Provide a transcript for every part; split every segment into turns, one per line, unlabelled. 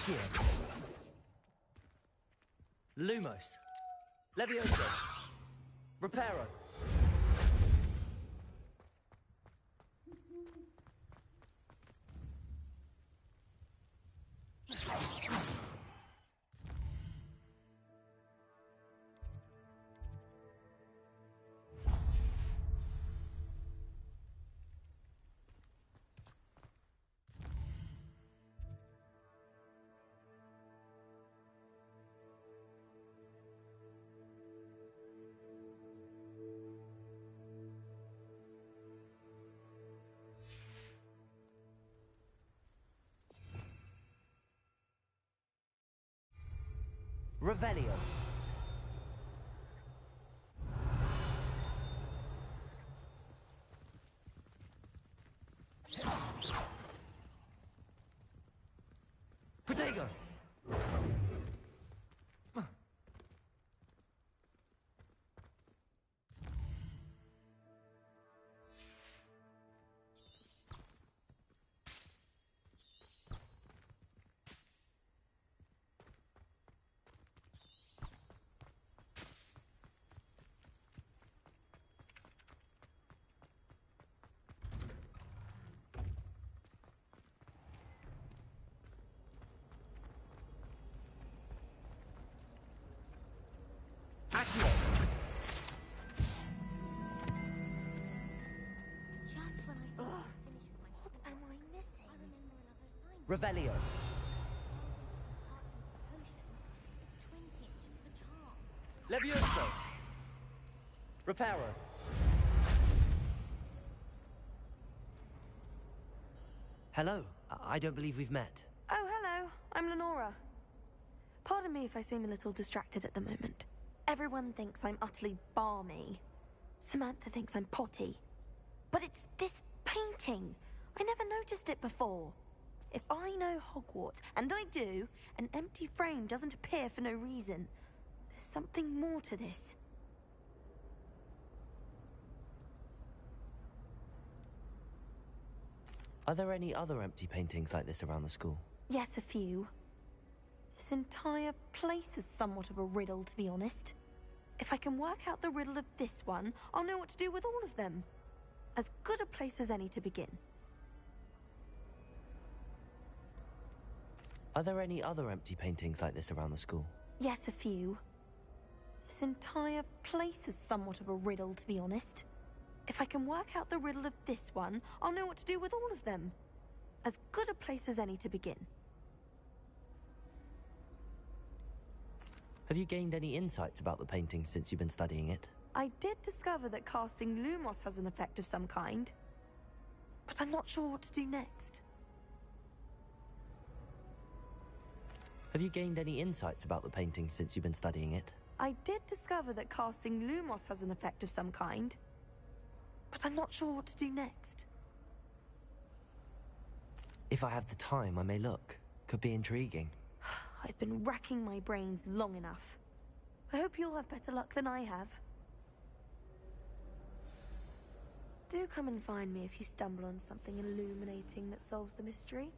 Accio. Lumos. Levioso. Reparo. Revelio. Protego. Accio.
Just when I thought I was finished with my
What am I missing?
I remember another assignment.
Revelio.
Potions. It's 20 inches for charms.
Levioso. Reparo. Hello. I don't believe we've met.
Oh, hello. I'm Lenora. Pardon me if I seem a little distracted at the moment. Everyone thinks I'm utterly balmy. Samantha thinks I'm potty. But it's this painting. I never noticed it before. If I know Hogwarts, and I do, an empty frame doesn't appear for no reason. There's something more to this.
Are there any other empty paintings like this around the school?
Yes, a few. This entire place is somewhat of a riddle, to be honest. If I can work out the riddle of this one, I'll know what to do with all of them. As good a place as any to begin.
Are there any other empty paintings like this around the school?
Yes, a few. This entire place is somewhat of a riddle, to be honest. If I can work out the riddle of this one, I'll know what to do with all of them. As good a place as any to begin.
Have you gained any insights about the painting since you've been studying it?
I did discover that casting Lumos has an effect of some kind. But I'm not sure what to do next.
Have you gained any insights about the painting since you've been studying it?
I did discover that casting Lumos has an effect of some kind. But I'm not sure what to do next.
If I have the time, I may look. Could be intriguing.
I've been racking my brains long enough. I hope you'll have better luck than I have. Do come and find me if you stumble on something illuminating that solves the mystery.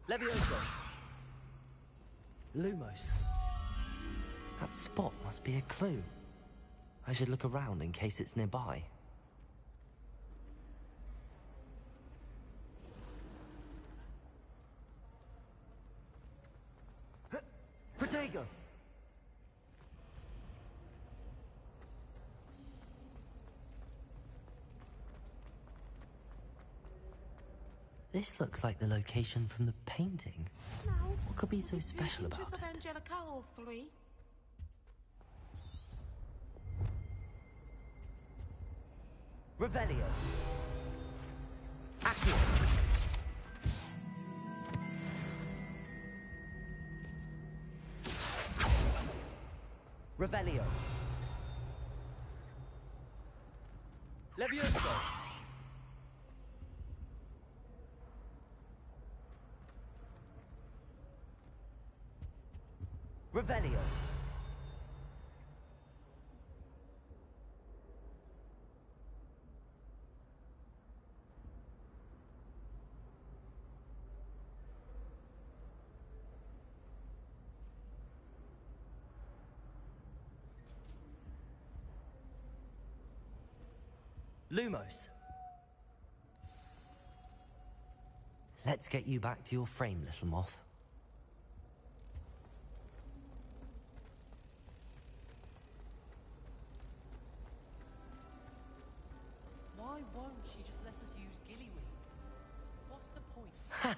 Levioso. Lumos. That spot must be a clue. I should look around in case it's nearby. Protego! This looks like the location from the painting. What could be so special about it?
Angelica or 3?
Revelio. Accio. Revelio. Levioso. Revelio. Lumos. Let's get you back to your frame, little moth.
Why won't she just let us use gillyweed? What's the point?
Ha!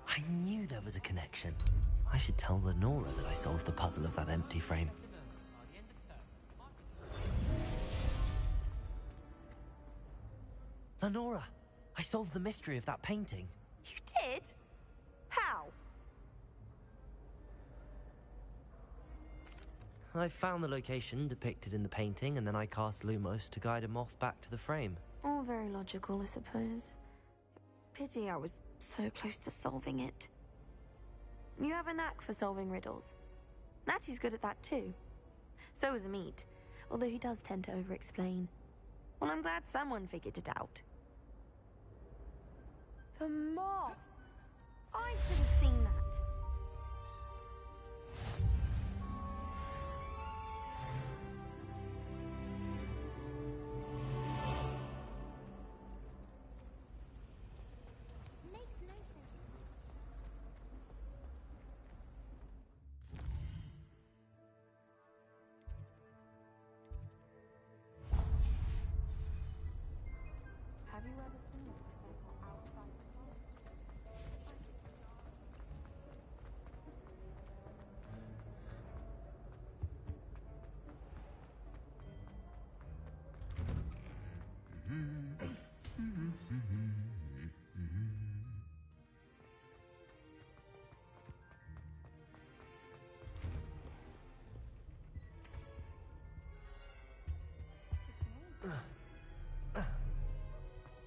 I knew there was a connection. I should tell Lenora that I solved the puzzle of that empty frame.
By the end of term,
Lenora, I solved the mystery of that painting.
You did? How?
I found the location depicted in the painting, and then I cast Lumos to guide a moth back to the frame.
All very logical, I suppose. Pity I was so close to solving it. You have a knack for solving riddles. Natty's good at that too. So is Amit, although he does tend to over-explain. Well, I'm glad someone figured it out. The moth! I should have seen that.
Makes no sense.
Have you ever seen a professor outside the class?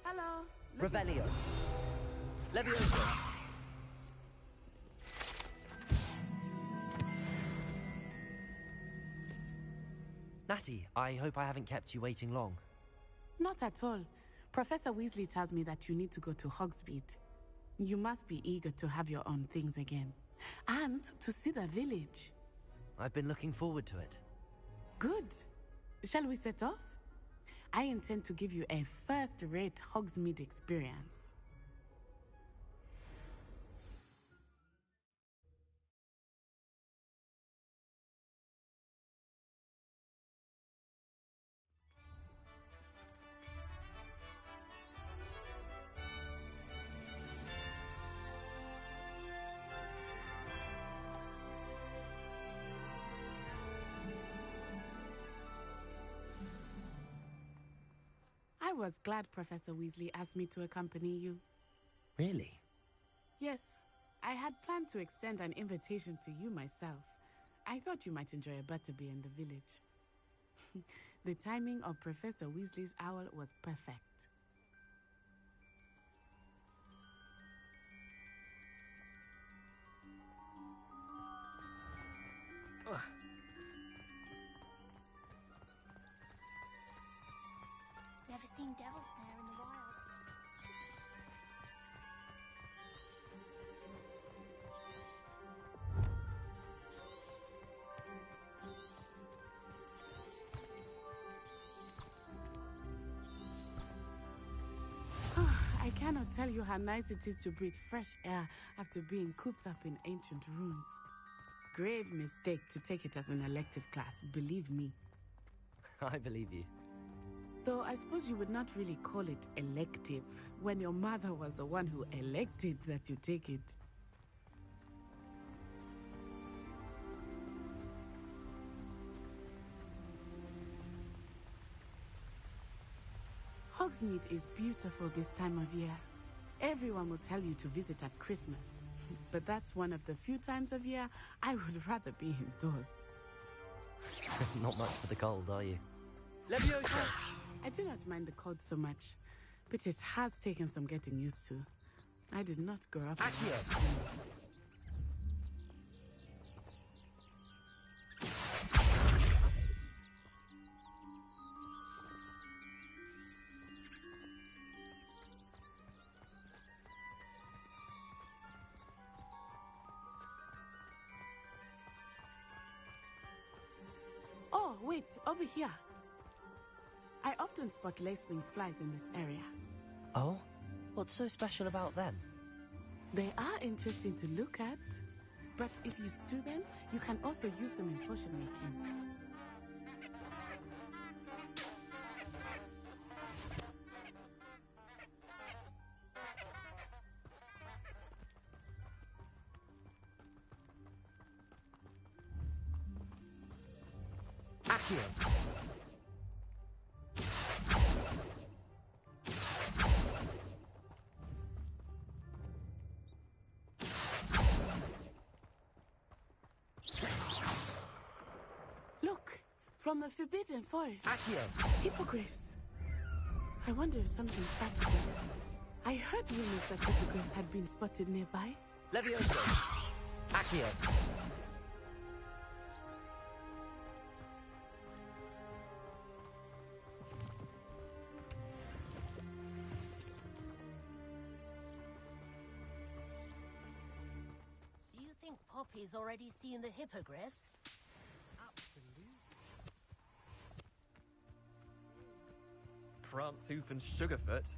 Hello.
Revelio. Levioso. Natty, I hope I haven't kept you waiting long.
Not at all. Professor Weasley tells me that you need to go to Hogsmeade. You must be eager to have your own things again. And to see the village.
I've been looking forward to it.
Good. Shall we set off? I intend to give you a first-rate Hogsmeade experience. I was glad Professor Weasley asked me to accompany you.
Really?
Yes, I had planned to extend an invitation to you myself. I thought you might enjoy a butterbeer in the village. The timing of Professor Weasley's owl was perfect.
Never seen devil snare in the wild.
I cannot tell you how nice it is to breathe fresh air after being cooped up in ancient rooms. Grave mistake to take it as an elective class, believe me.
I believe you.
Though I suppose you would not really call it elective when your mother was the one who elected that you take it. Hogsmeade is beautiful this time of year. Everyone will tell you to visit at Christmas, but that's one of the few times of year I would rather be indoors.
Not much for the cold, are you? Leviosa!
I do not mind the cold so much, but it has taken some getting used to. I did not grow up.
Accio!
Oh, wait, over here. I often often spot lace-wing flies in this area.
Oh? What's so special about them?
They are interesting to look at, but if you stew them, you can also use them in potion making.
Accio!
Look! From the Forbidden Forest!
Accio!
Hippogriffs! I wonder if something started there. I heard rumors that hippogriffs had been spotted nearby.
Levioso! Accio!
Do you think Poppy's already seen the hippogriffs?
Prance, Hoof, and Sugarfoot.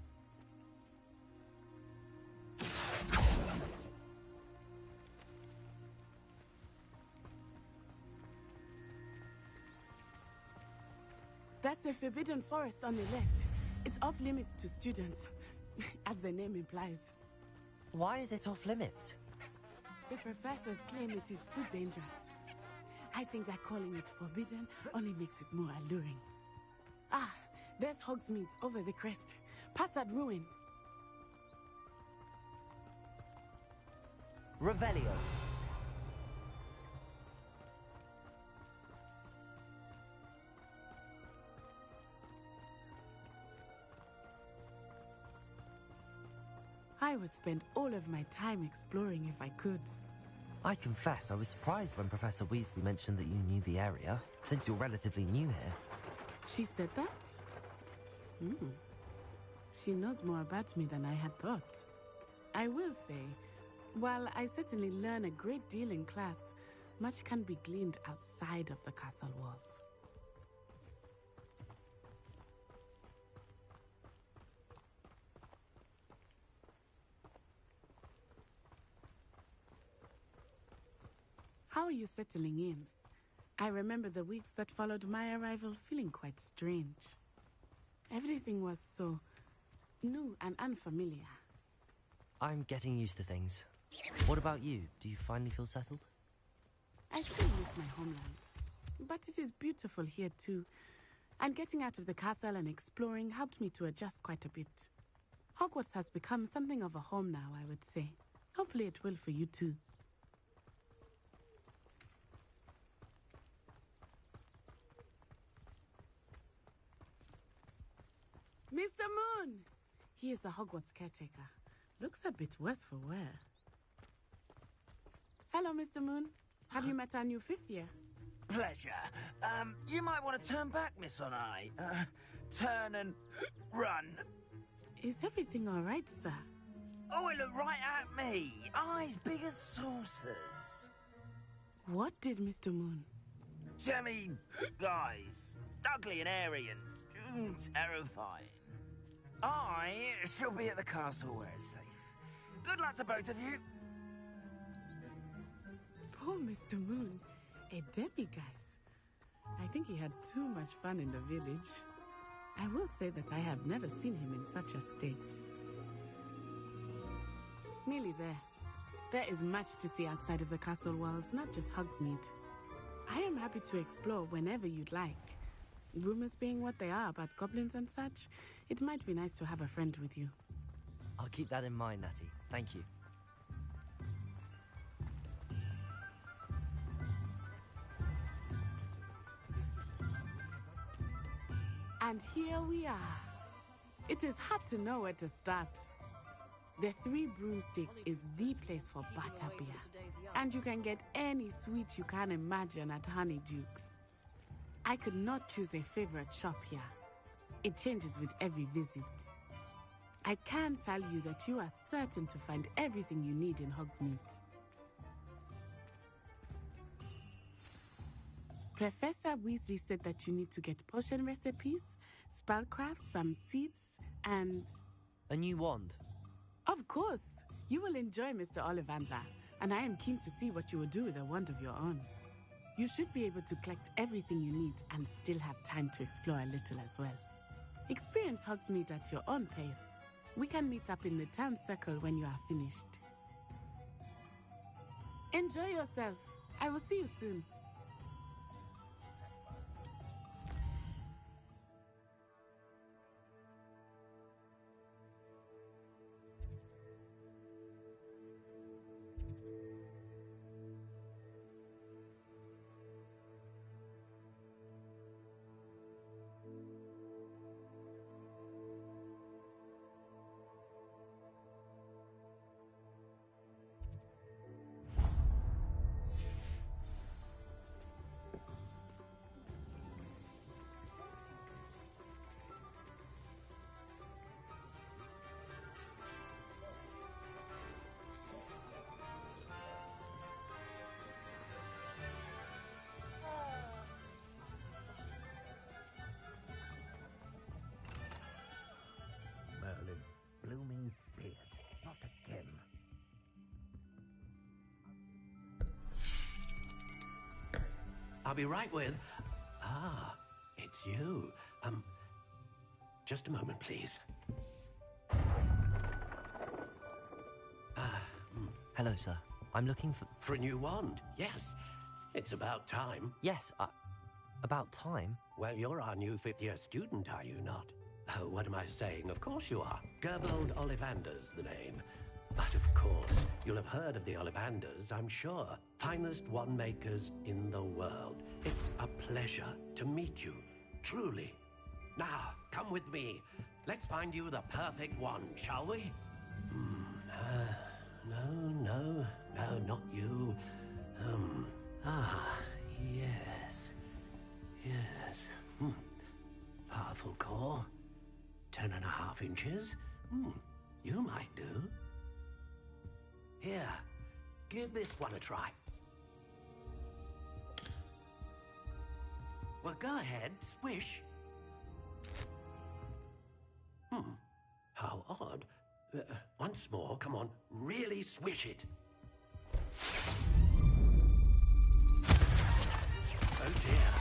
That's the Forbidden Forest on the left. It's off limits to students, as the name implies.
Why is it off limits?
The professors claim it is too dangerous. I think that calling it forbidden only makes it more alluring. Ah, there's Hogsmeade over the crest. Past that ruin.
Revelio!
I would spend all of my time exploring if I could.
I confess, I was surprised when Professor Weasley mentioned that you knew the area, since you're relatively new here.
She said that? She knows more about me than I had thought. I will say, while I certainly learn a great deal in class, much can be gleaned outside of the castle walls. How are you settling in? I remember the weeks that followed my arrival feeling quite strange. Everything was so new and unfamiliar.
I'm getting used to things. What about you? Do you finally feel settled?
I still miss my homeland, but it is beautiful here too. And getting out of the castle and exploring helped me to adjust quite a bit. Hogwarts has become something of a home now, I would say. Hopefully it will for you too. Mr. Moon! He is the Hogwarts caretaker. Looks a bit worse for wear. Hello, Mr. Moon. Have you met our new fifth year?
Pleasure. You might want to turn back, Miss On-Eye. Turn and run.
Is everything all right, sir?
Oh, it looked right at me. Eyes big as saucers.
What did Mr. Moon?
Jemmy, guys. Ugly and airy and terrifying. I shall be at the castle where it's safe. Good luck to both of you.
Poor Mr. Moon. A demiguise. I think he had too much fun in the village. I will say that I have never seen him in such a state. Nearly there. There is much to see outside of the castle walls, not just Hogsmeade. I am happy to explore whenever you'd like. Rumors being what they are about goblins and such, it might be nice to have a friend with you.
I'll keep that in mind, Natty. Thank you.
And here we are. It is hard to know where to start. The Three Broomsticks is the place for butterbeer. And you can get any sweet you can imagine at Honeydukes. I could not choose a favorite shop here. It changes with every visit. I can tell you that you are certain to find everything you need in Hogsmeade. Professor Weasley said that you need to get potion recipes, spellcraft, some seeds, and...
A new wand.
Of course! You will enjoy Mr. Ollivander, and I am keen to see what you will do with a wand of your own. You should be able to collect everything you need and still have time to explore a little as well. Experience Hogsmeade at your own pace. We can meet up in the town circle when you are finished. Enjoy yourself. I will see you soon.
Merlin, blooming beard, not again.
I'll be right with... Ah, it's you. Just a moment, please.
Hello, sir. I'm looking for...
For a new wand, yes. It's about time.
Yes, about time?
Well, you're our new fifth-year student, are you not? Oh, what am I saying? Of course you are. Gerbold Ollivander's the name. But of course, you'll have heard of the Ollivanders, I'm sure. Finest wand makers in the world. It's a pleasure to meet you, truly. Now, come with me. Let's find you the perfect wand, shall we? No, not you. Yes. Powerful core. 10.5 inches. You might do. Here, give this one a try. Well, go ahead, swish. How odd. Once more, come on, really swish it. Oh dear.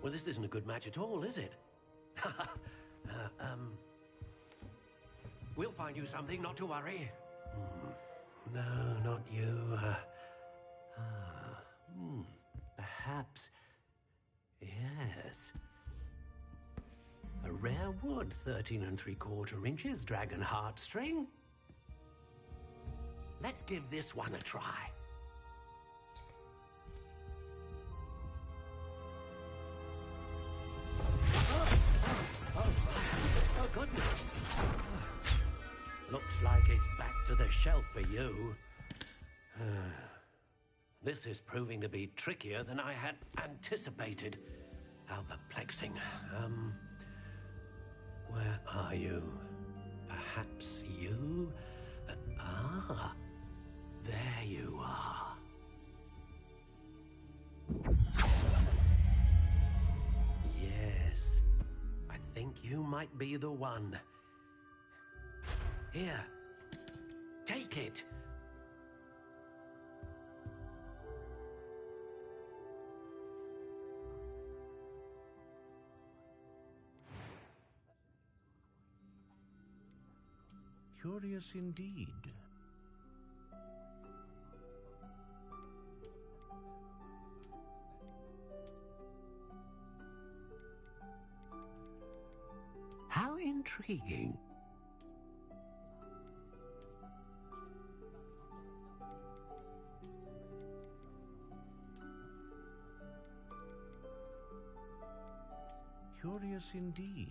Well, this isn't a good match at all, is it? We'll find you something, not to worry. No, not you. Perhaps... Yes. A rare wood, 13 3/4 inches, dragon heartstring. Let's give this one a try. Oh, goodness. Looks like it's back to the shelf for you. This is proving to be trickier than I had anticipated. How perplexing. Where are you? Perhaps you? There you are. Yes, I think you might be the one. Here, take it.
Curious indeed.
How intriguing.
Curious indeed.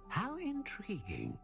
How intriguing.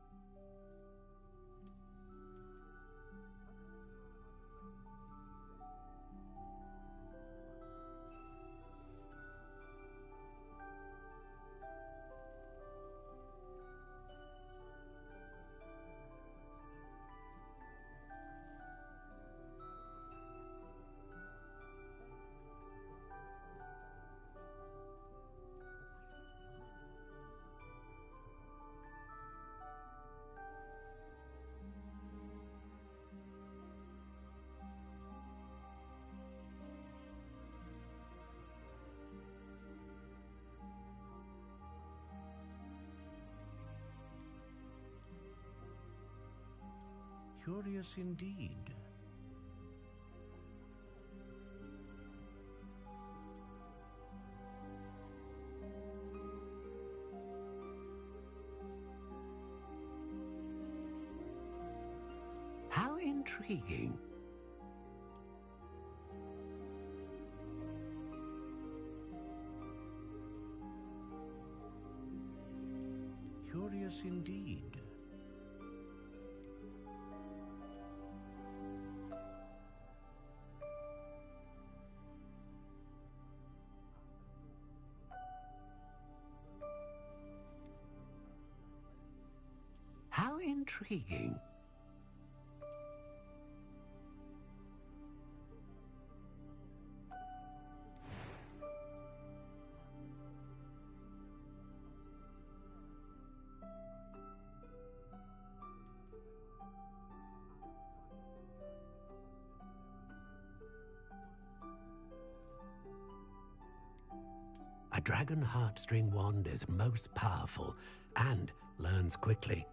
Curious indeed.
How intriguing.
Curious indeed.
How intriguing. A dragon heartstring wand is most powerful and learns quickly.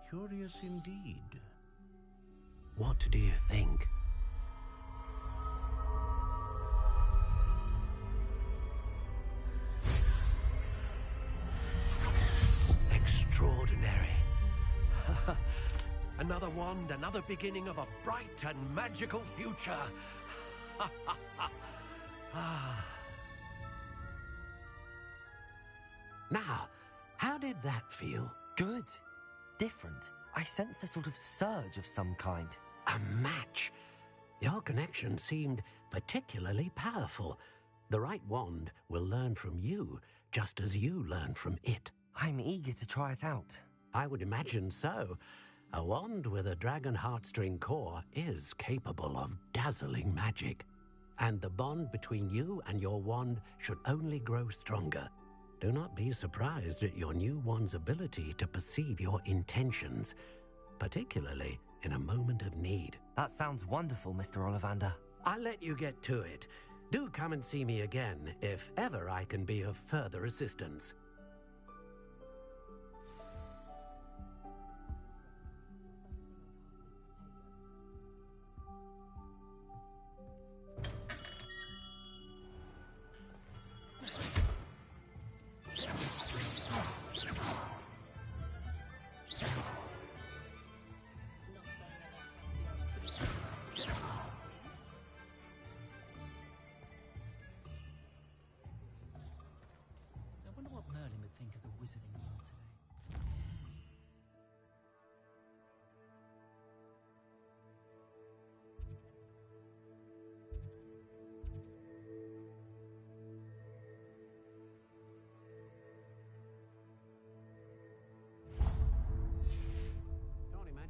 Curious indeed.
What do you think? Extraordinary. Another wand, another beginning of a bright and magical future. Now, how did that feel?
Good. Different. I sensed a sort of surge of some kind.
A match. Your connection seemed particularly powerful. The right wand will learn from you, just as you learn from it.
I'm eager to try it out.
I would imagine so. A wand with a dragon heartstring core is capable of dazzling magic. And the bond between you and your wand should only grow stronger. Do not be surprised at your new wand's ability to perceive your intentions, particularly in a moment of need.
That sounds wonderful, Mr. Ollivander.
I'll let you get to it. Do come and see me again if ever I can be of further assistance.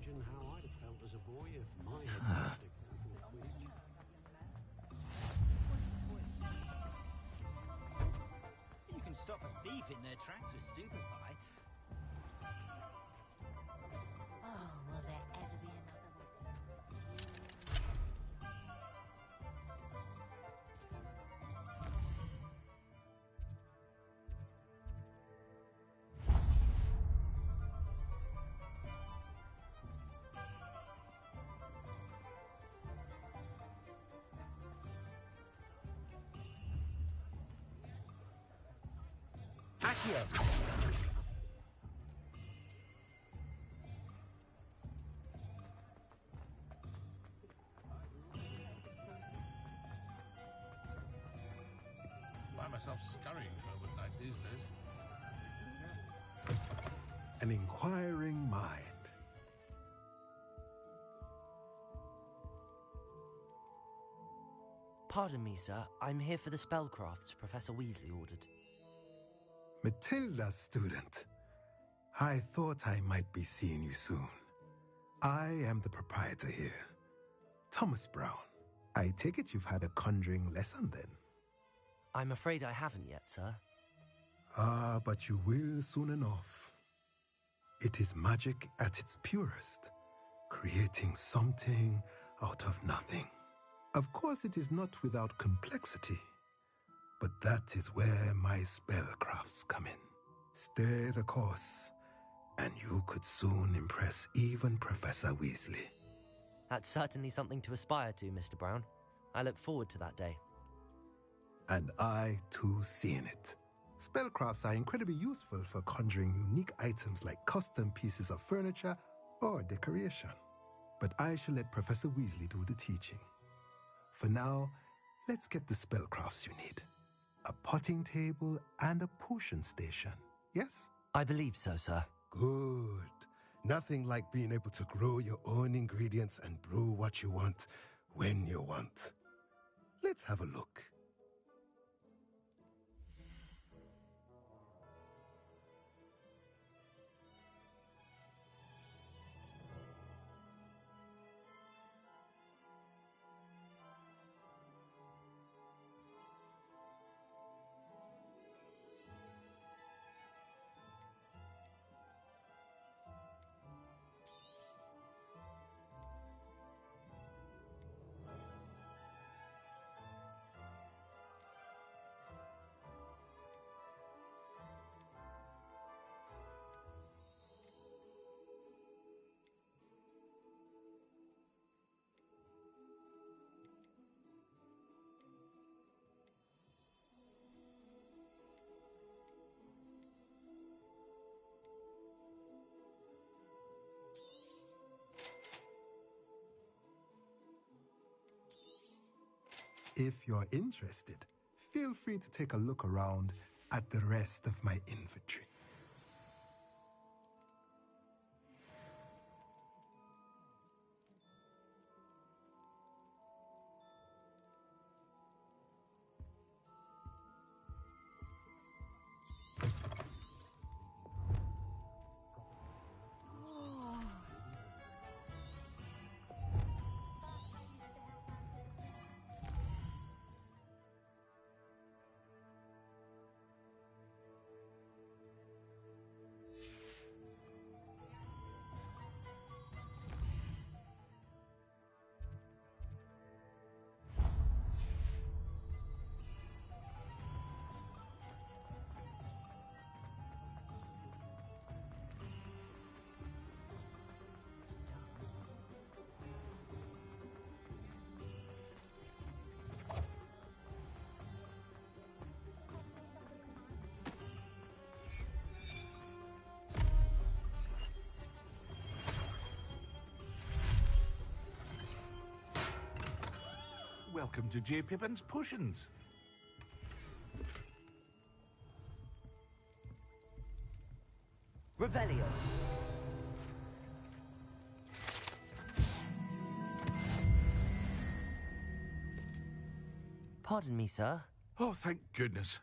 How I'd have felt as a boy if my head
You can stop a thief in their tracks with stupefy.
Oh, will there ever be another one?
Accio!
Find myself scurrying home at night these days.
An inquiring mind.
Pardon me, sir. I'm here for the spellcrafts Professor Weasley ordered.
Matilda's student. I thought I might be seeing you soon. I am the proprietor here, Thomas Brown. I take it you've had a conjuring lesson then?
I'm afraid I haven't yet, sir.
Ah, but you will soon enough. It is magic at its purest, creating something out of nothing. Of course, it is not without complexity, but that is where my spellcrafts come in. Stay the course, and you could soon impress even Professor Weasley.
That's certainly something to aspire to, Mr. Brown. I look forward to that day.
And I, too, see in it. Spellcrafts are incredibly useful for conjuring unique items like custom pieces of furniture or decoration. But I shall let Professor Weasley do the teaching. For now, let's get the spellcrafts you need. A potting table and a potion station, yes?
I believe so, sir.
Good. Nothing like being able to grow your own ingredients and brew what you want when you want. Let's have a look.
If you're interested, feel free to take a look around at the rest of my inventory.
Welcome to J. Pippin's Potions.
Revelio. Pardon me, sir.
Oh, thank goodness.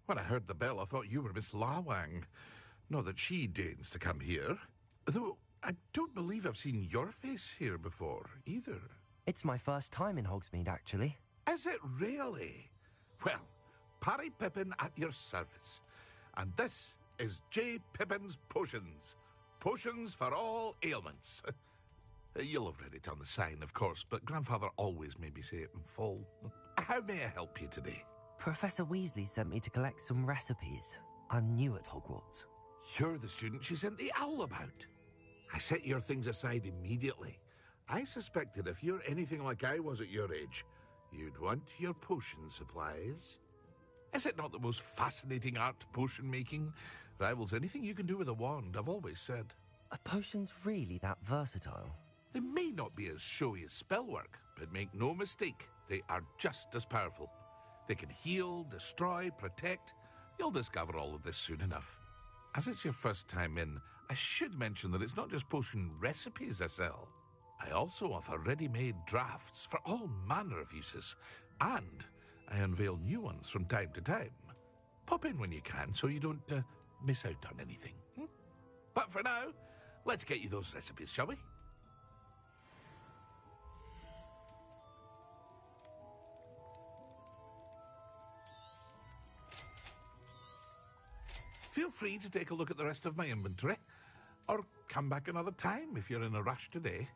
When I heard the bell, I thought you were Miss Lawang. Not that she deigns to come here. Though I don't believe I've seen your face here before, either.
It's my first time in Hogsmeade, actually.
Is it really? Well, Parry Pippin at your service. And this is J. Pippin's Potions. Potions for all ailments. You'll have read it on the sign, of course, but Grandfather always made me say it in full. How may I help you today?
Professor Weasley sent me to collect some recipes. I'm new at Hogwarts.
You're the student she sent the owl about. I set your things aside immediately. I suspected if you're anything like I was at your age, you'd want your potion supplies. Is it not the most fascinating art, potion making? Rivals anything you can do with a wand, I've always said.
Are potions really that versatile?
They may not be as showy as spellwork, but make no mistake, they are just as powerful. They can heal, destroy, protect. You'll discover all of this soon enough. As it's your first time in, I should mention that it's not just potion recipes I sell. I also offer ready-made drafts for all manner of uses, and I unveil new ones from time to time. Pop in when you can so you don't miss out on anything. But for now, let's get you those recipes, shall we? Feel free to take a look at the rest of my inventory, or come back another time if you're in a rush today.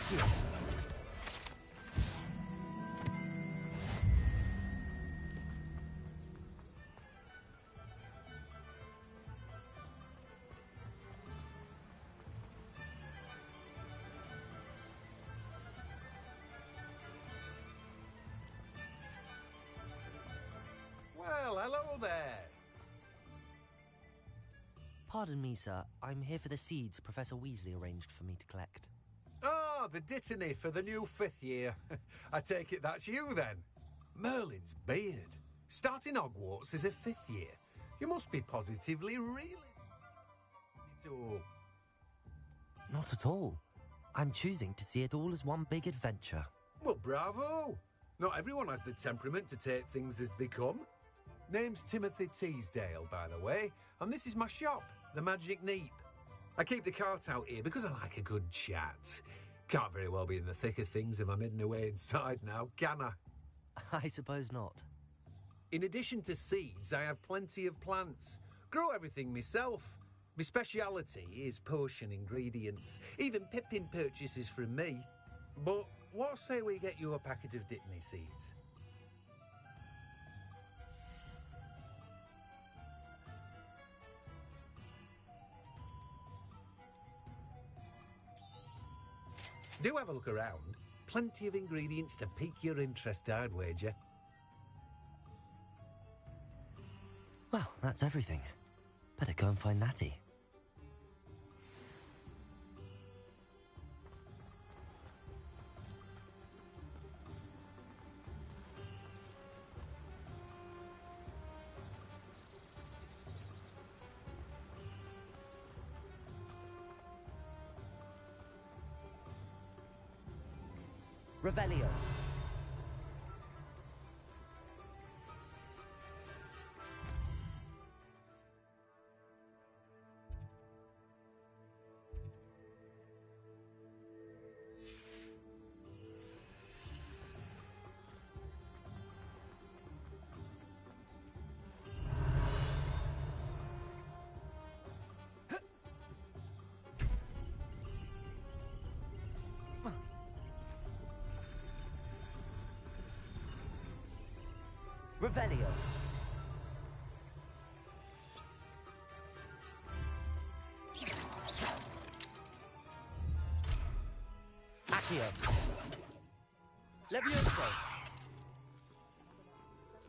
Accio.
Well, hello there.
Pardon me, sir. I'm here for the seeds Professor Weasley arranged for me to collect.
Ah, the dittany for the new 5th year. I take it that's you, then. Merlin's beard. Starting Hogwarts as a 5th year. You must be positively really... Oh.
Not at all. I'm choosing to see it all as one big adventure.
Well, bravo. Not everyone has the temperament to take things as they come. Name's Timothy Teasdale, by the way, and this is my shop, the Magic Neep. I keep the cart out here because I like a good chat. Can't very well be in the thick of things if I'm hidden away inside now, can I?
I suppose not.
In addition to seeds, I have plenty of plants. Grow everything myself. My speciality is potion ingredients. Even Pippin purchases from me. But what say we get you a packet of Dittany seeds? Do have a look around. Plenty of ingredients to pique your interest, I'd wager.
Well, that's everything. Better go and find Natty. Revelio. Revelio. Accio. Levioso.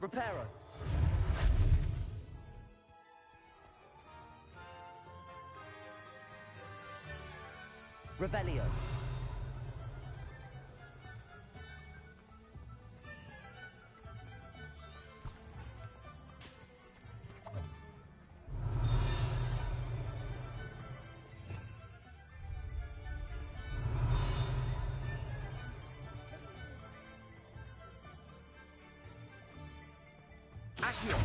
Reparo. Revelio. Accio.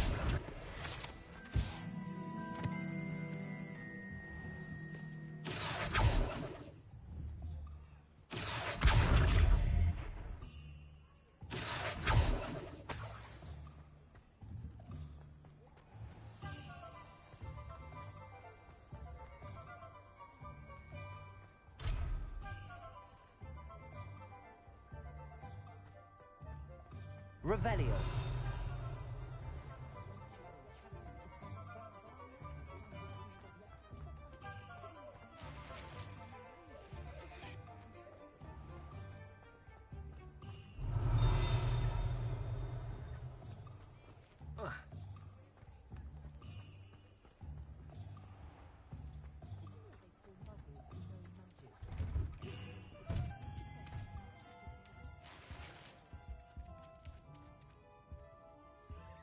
Revelio.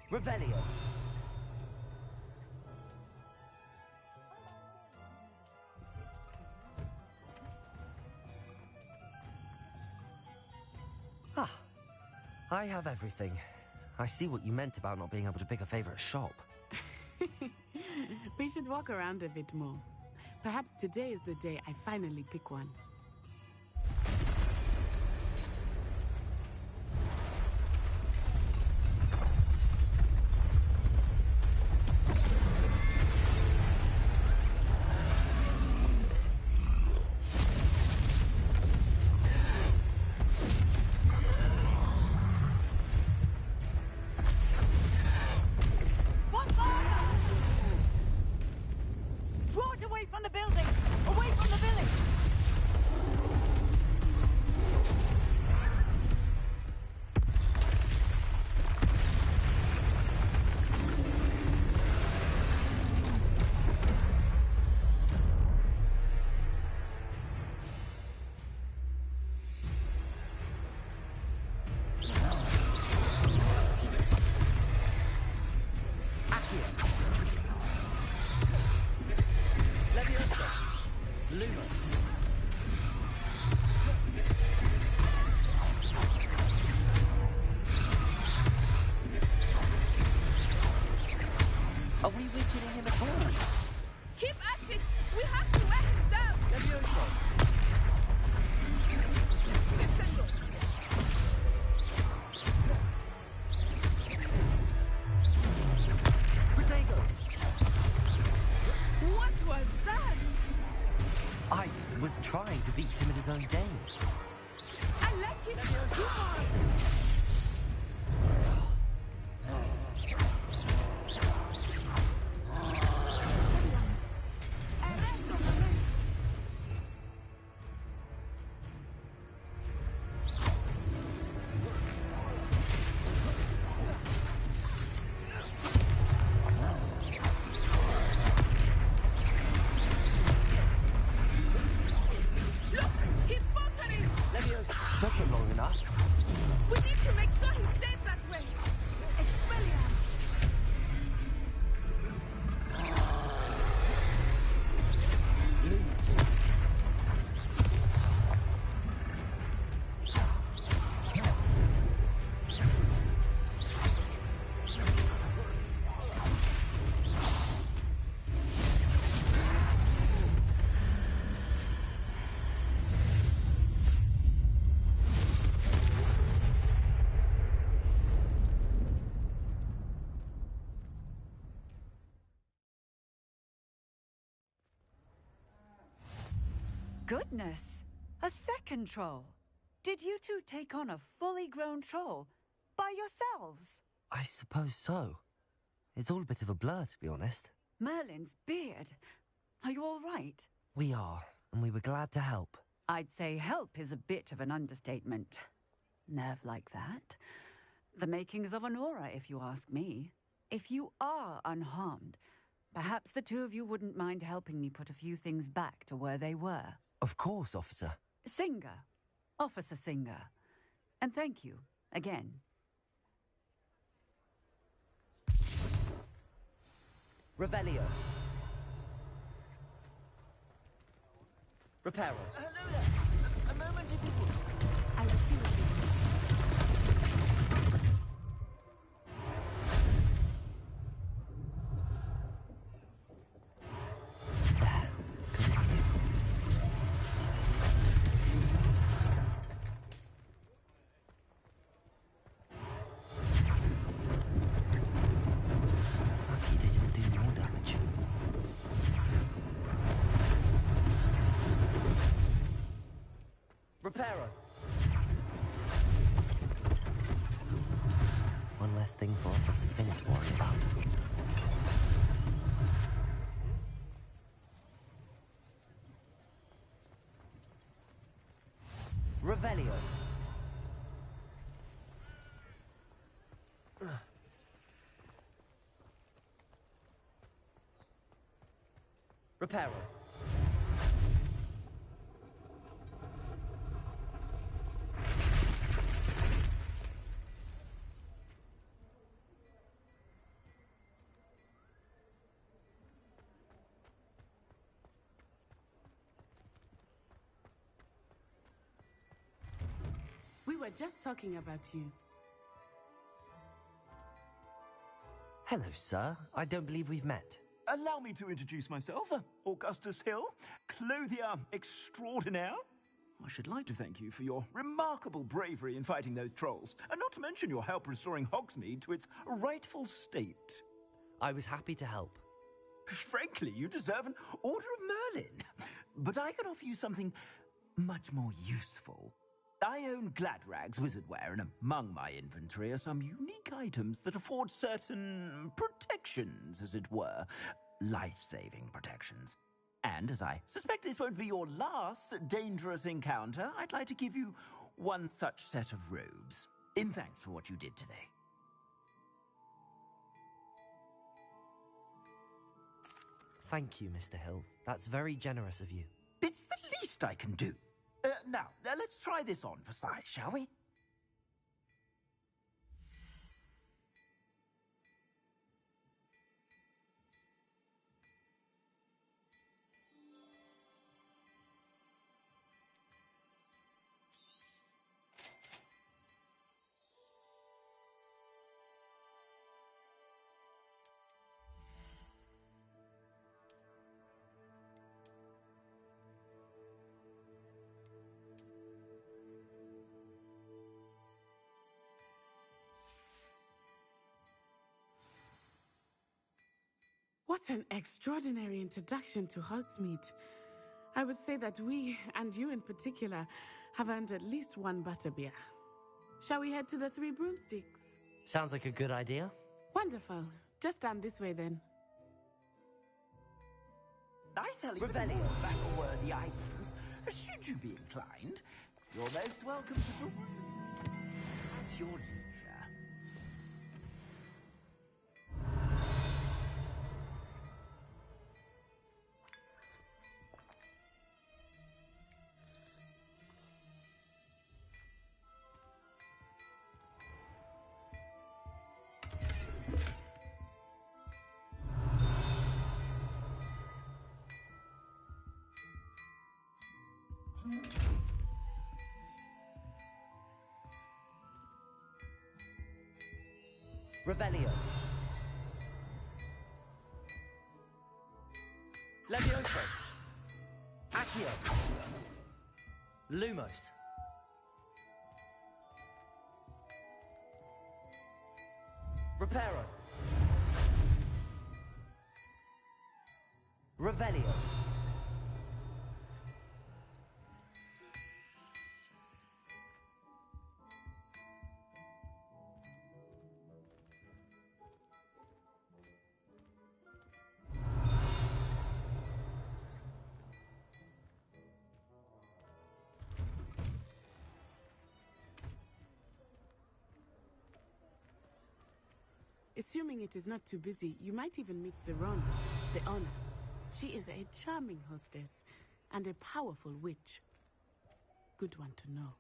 Revelio. Ah, I have everything. I see what you meant about not being able to pick a favorite shop.
We should walk around a bit more. Perhaps today is the day I finally pick one.
his own games.
I like it.
Took him long enough.
We need to make sure he stays that way. Expelliarm.
Lumos.
Goodness! A second troll. Did you two take on a fully grown troll by yourselves?
I suppose so. It's all a bit of a blur, to be honest.
Merlin's beard. Are you all right?
We are, and we were glad to help.
I'd say help is a bit of an understatement. Nerve like that. The makings of an aura, if you ask me. If you are unharmed, perhaps the two of you wouldn't mind helping me put a few things back to where they were.
Of course, officer.
Singer. Officer Singer. And thank you, again.
Revelio. Reparo.
Hello there. A moment if you would.
I will see what you
Lucky they didn't do more damage. Reparo. One less thing for Officer Singer to worry about. Revelio. Reparo.
We were just talking about you.
Hello, sir. I don't believe we've met.
Allow me to introduce myself, Augustus Hill, clothier extraordinaire. I should like to thank you for your remarkable bravery in fighting those trolls, and not to mention your help restoring Hogsmeade to its rightful state.
I was happy to help.
Frankly, you deserve an Order of Merlin. But I can offer you something much more useful. I own Gladrag's wizardware, and among my inventory are some unique items that afford certain protections, as it were. Life-saving protections. And as I suspect this won't be your last dangerous encounter, I'd like to give you one such set of robes, in thanks for what you did today.
Thank you, Mr. Hill. That's very generous of you.
It's the least I can do. Now, let's try this on for size, shall we?
What an extraordinary introduction to Hogsmeade. I would say that we, and you in particular, have earned at least one butterbeer. Shall we head to the Three Broomsticks?
Sounds like a good idea.
Wonderful. Just down this way then.
I sell Revelio battle-worthy items. Should you be inclined, you're most welcome to peruse at your leisure.
Revelio. Levioso. Accio. Lumos. Reparo. Revelio.
Assuming it is not too busy, you might even meet Zeron, the owner. She is a charming hostess and a powerful witch. Good one to know.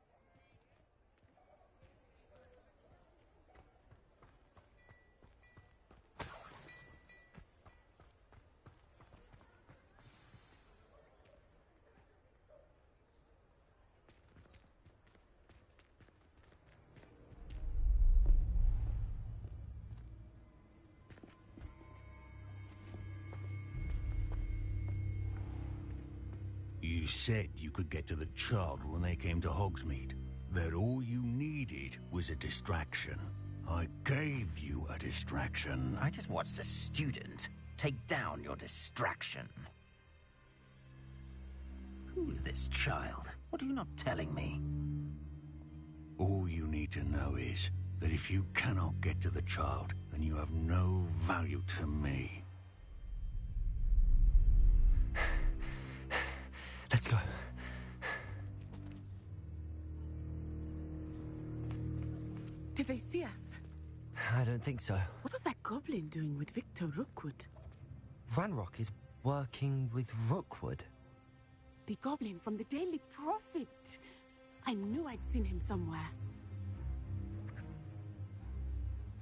You said you could get to the child when they came to Hogsmeade. That all you needed was a distraction. I gave you a distraction.
I just watched a student take down your distraction. Who is this child? What are you not telling me?
All you need to know is that if you cannot get to the child, then you have no value to me.
Let's go.
Did they see us?
I don't think so.
What was that goblin doing with Victor Rookwood?
Ranrock is working with Rookwood.
The goblin from the Daily Prophet. I knew I'd seen him somewhere.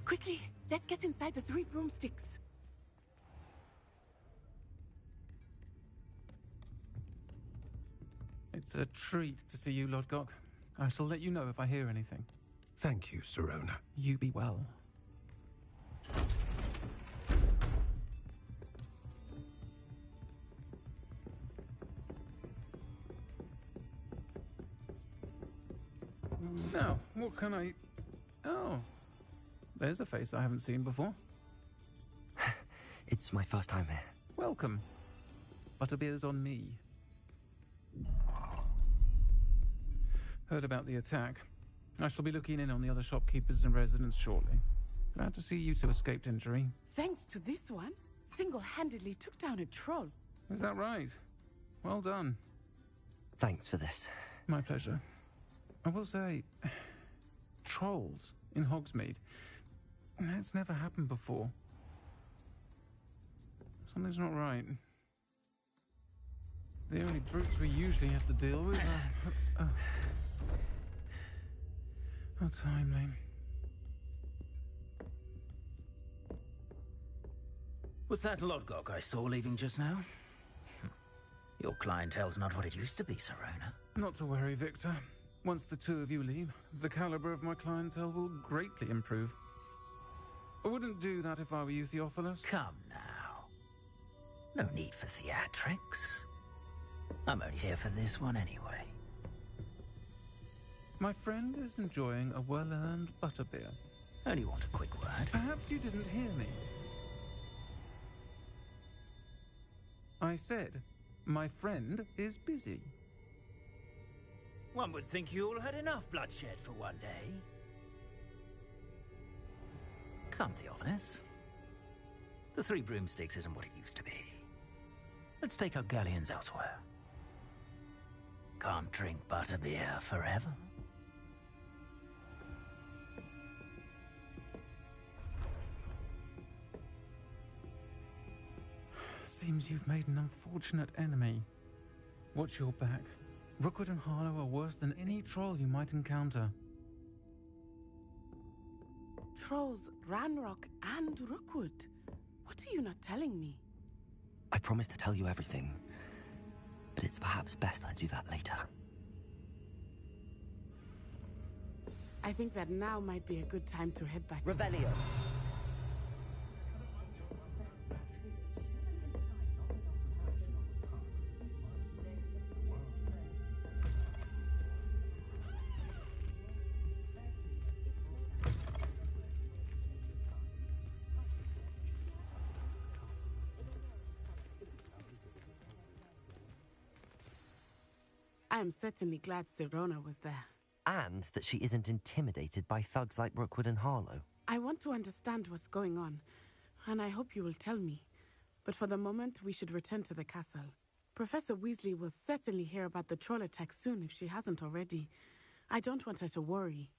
Quickly, let's get inside the Three Broomsticks.
It's a treat to see you, Lodgok. I shall let you know if I hear anything.
Thank you, Serona.
You be well. Now, what can I... Oh, there's a face I haven't seen before.
It's my first time here.
Welcome. Butterbeer's on me. Heard about the attack. I shall be looking in on the other shopkeepers and residents shortly. Glad to see you two escaped injury.
Thanks to this one, single-handedly took down a troll.
Is that right? Well done.
Thanks for this.
My pleasure. I will say, trolls in Hogsmeade. That's never happened before. Something's not right. The only brutes we usually have to deal with are... How timely.
Was that Lodgok I saw leaving just now? Your clientele's not what it used to be, Serona.
Not to worry, Victor. Once the two of you leave, the caliber of my clientele will greatly improve. I wouldn't do that if I were you, Theophilus.
Come now. No need for theatrics. I'm only here for this one anyway.
My friend is enjoying a well-earned butterbeer.
Only want a quick word.
Perhaps you didn't hear me. I said My friend is busy.
One would think you all had enough bloodshed for one day. Come, Theophilus. The Three Broomsticks isn't what it used to be. Let's take our galleons elsewhere. Can't drink butterbeer forever.
Seems you've made an unfortunate enemy. Watch your back. Rookwood and Harlow are worse than any troll you might encounter.
Trolls, Ranrock, and Rookwood. What are you not telling me?
I promised to tell you everything, but it's perhaps best I do that later.
I think that now might be a good time to head back
Revelio.
I am certainly glad Sirona was there.
And that she isn't intimidated by thugs like Rookwood and Harlow.
I want to understand what's going on, and I hope you will tell me. But for the moment, we should return to the castle. Professor Weasley will certainly hear about the troll attack soon if she hasn't already. I don't want her to worry.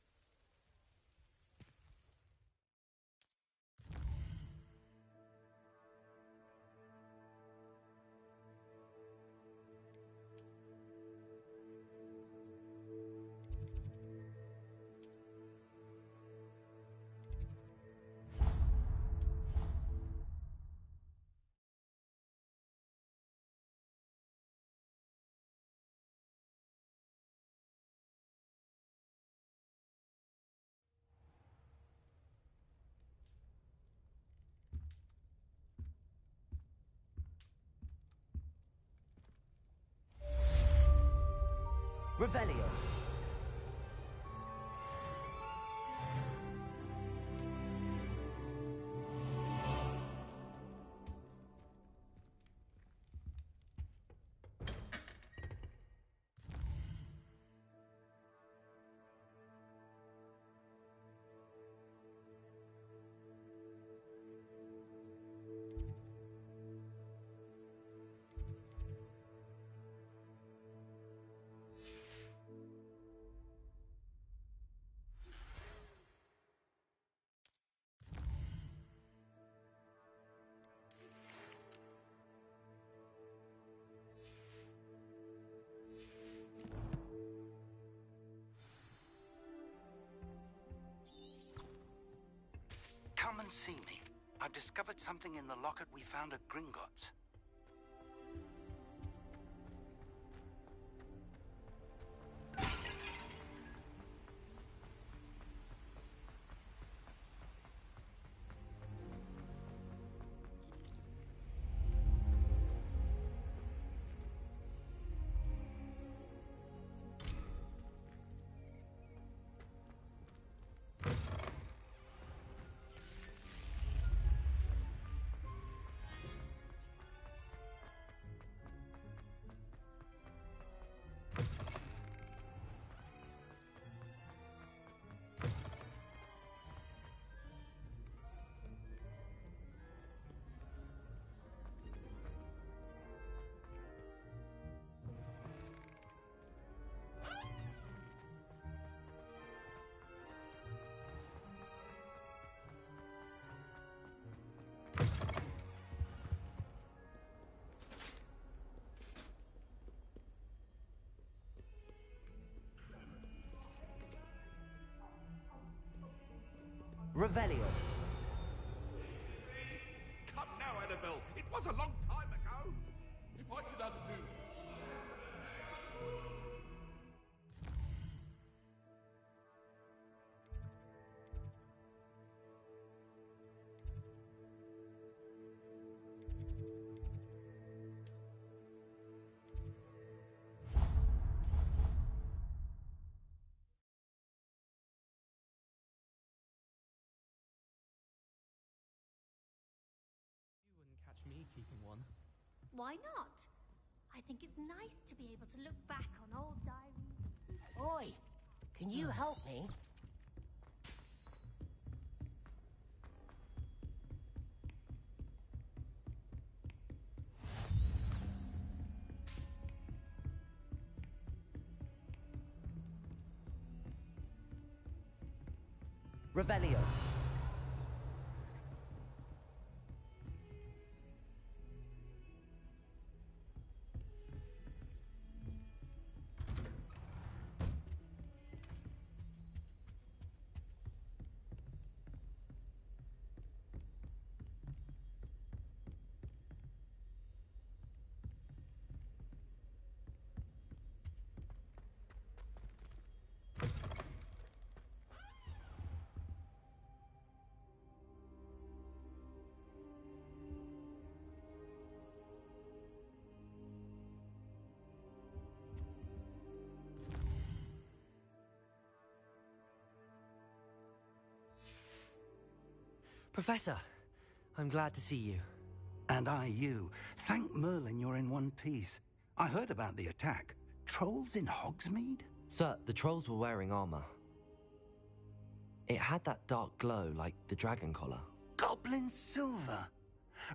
Revelio.
Come and see me. I've discovered something in the locket we found at Gringotts.
Revelio.
Come now, Annabelle. It was a long time ago. If I could undo...
You wouldn't catch me keeping one.
Why not? I think it's nice to be able to look back on old diaries.
Oi, can you help me?
Revelio. Professor, I'm glad to see you.
And I you. Thank Merlin you're in one piece. I heard about the attack. Trolls in Hogsmeade?
Sir, the trolls were wearing armor. It had that dark glow like the dragon collar.
Goblin silver.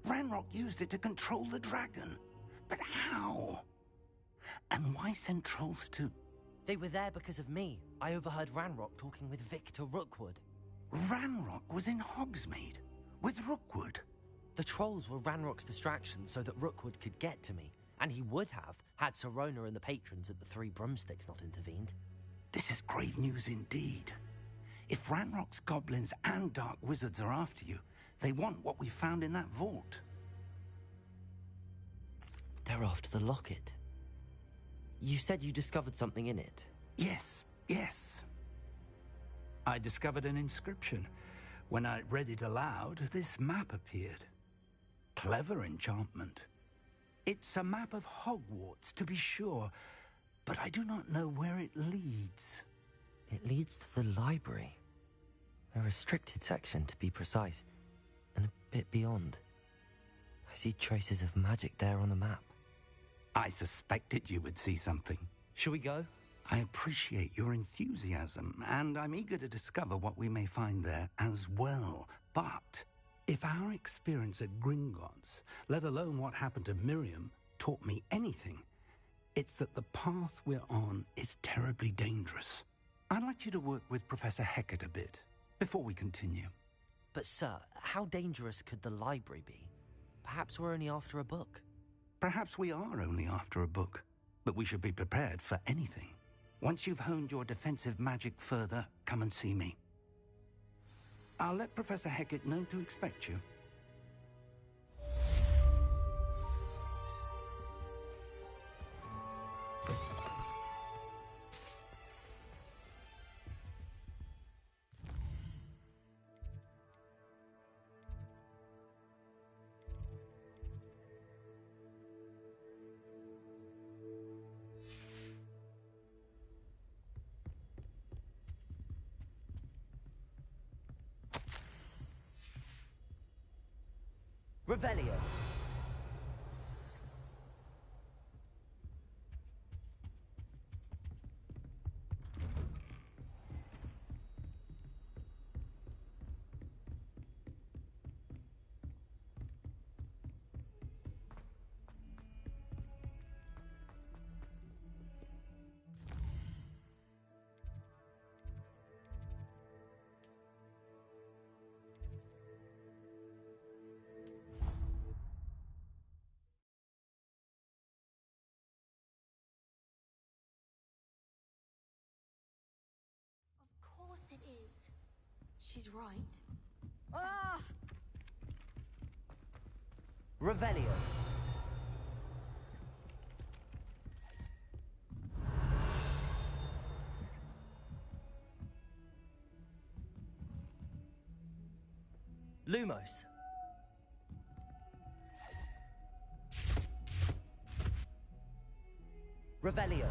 Ranrock used it to control the dragon. But how? And why send trolls too?
They were there because of me. I overheard Ranrock talking with Victor Rookwood.
Ranrock was in Hogsmeade with Rookwood.
The trolls were Ranrock's distraction so that Rookwood could get to me, and he would have had Sirona and the patrons at the Three Broomsticks not intervened.
This is grave news indeed. If Ranrock's goblins and dark wizards are after you, they want what we found in that vault.
They're after the locket. You said you discovered something in it.
Yes. I discovered an inscription. When I read it aloud, this map appeared. Clever enchantment. It's a map of Hogwarts, to be sure, but I do not know where it leads.
It leads to the library. A restricted section, to be precise, and a bit beyond. I see traces of magic there on the map.
I suspected you would see something.
Shall we go?
I appreciate your enthusiasm, and I'm eager to discover what we may find there as well. But if our experience at Gringotts, let alone what happened to Miriam, taught me anything, it's that the path we're on is terribly dangerous. I'd like you to work with Professor Hecat a bit before we continue.
But sir, how dangerous could the library be? Perhaps we're only after a book.
Perhaps we are only after a book, but we should be prepared for anything. Once you've honed your defensive magic further, come and see me. I'll let Professor Hecat know to expect you.
Revelio.
Of course it is.
She's right.
Ah!
Revelio. Lumos. Revelio.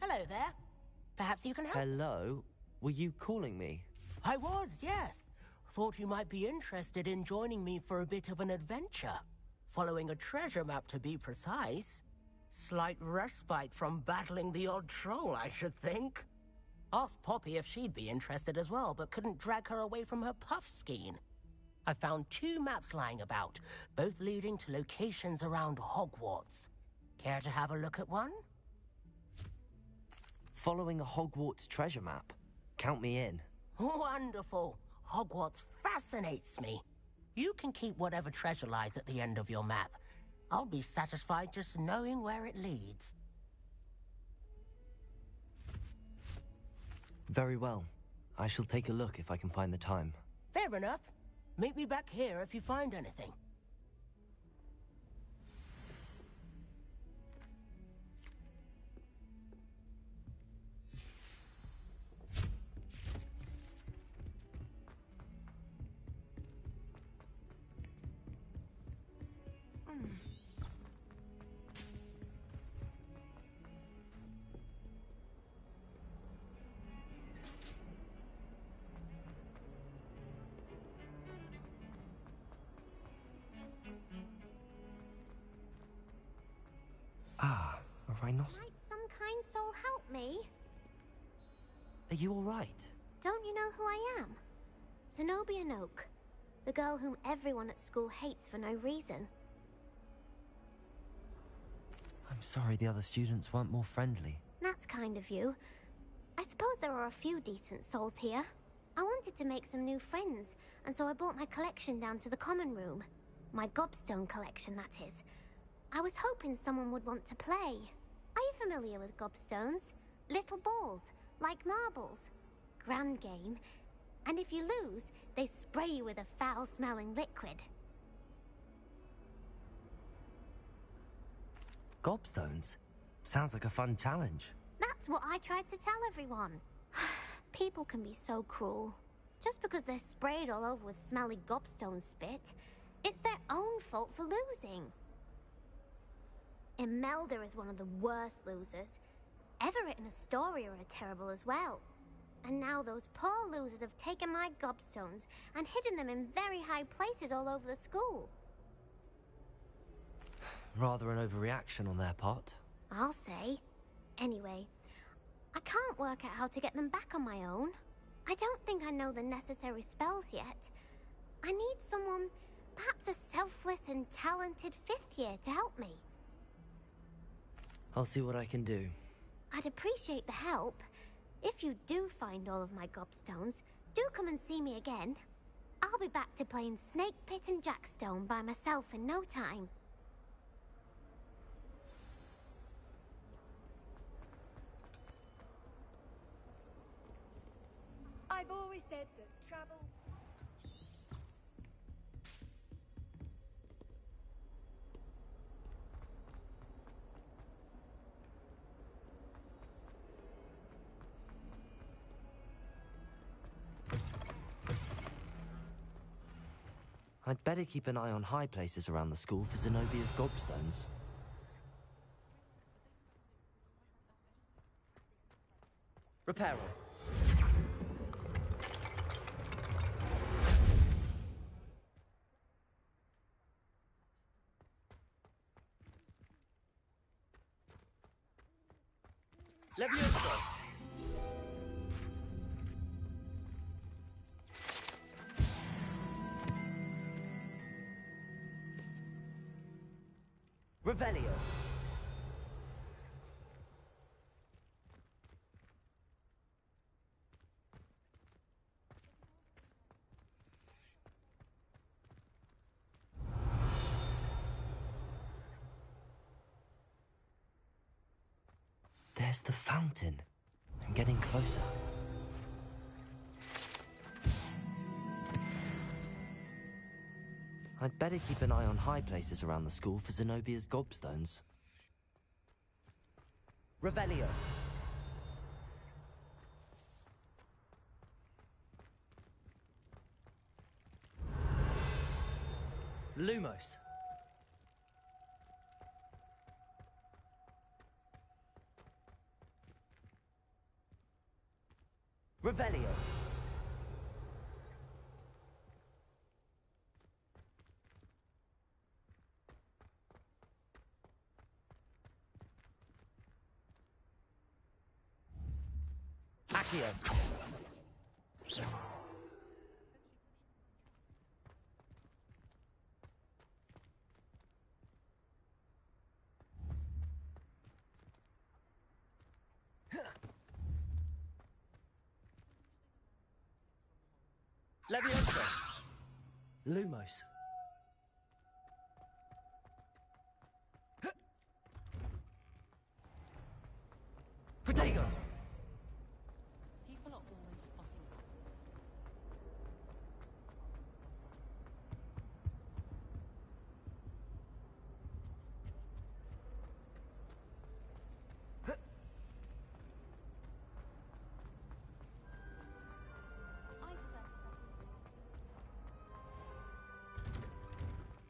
Hello there. Perhaps you can help.
Hello? Were you calling me?
I was, yes. Thought you might be interested in joining me for a bit of an adventure. Following a treasure map, to be precise. Slight respite from battling the odd troll, I should think. Asked Poppy if she'd be interested as well, but couldn't drag her away from her puff skein. I found 2 maps lying about, both leading to locations around Hogwarts. Care to have a look at one?
Following a Hogwarts treasure map? Count me in.
Wonderful. Hogwarts fascinates me. You can keep whatever treasure lies at the end of your map. I'll be satisfied just knowing where it leads.
Very well. I shall take a look if I can find the time.
Fair enough. Meet me back here if you find anything.
Ah, a rhinoceros.
Might some kind soul help me?
Are you all right?
Don't you know who I am? Zenobia Noak, the girl whom everyone at school hates for no reason.
I'm sorry the other students weren't more friendly.
That's kind of you. I suppose there are a few decent souls here. I wanted to make some new friends, and so I brought my collection down to the common room. My gobstone collection, that is. I was hoping someone would want to play. Are you familiar with gobstones? Little balls, like marbles. Grand game. And if you lose, they spray you with a foul-smelling liquid.
Gobstones? Sounds like a fun challenge.
That's what I tried to tell everyone. People can be so cruel. Just because they're sprayed all over with smelly gobstone spit, it's their own fault for losing. Imelda is one of the worst losers. Everett and Astoria are terrible as well. And now those poor losers have taken my gobstones and hidden them in very high places all over the school.
Rather an overreaction on their part.
I'll say. Anyway, I can't work out how to get them back on my own. I don't think I know the necessary spells yet. I need someone, perhaps a selfless and talented 5th year to help me.
I'll see what I can do.
I'd appreciate the help. If you do find all of my gobstones, do come and see me again. I'll be back to playing Snake Pit and Jackstone by myself in no time.
I've always said that travel...
I'd better keep an eye on high places around the school for Zenobia's gobstones. Reparo.
Levioso!
Revelio. There's the fountain. I'm getting closer. I'd better keep an eye on high places around the school for Zenobia's gobstones. Revelio. Lumos. Revelio. Accio.
Leviosa. Lumos. Protego.
People are always fussing about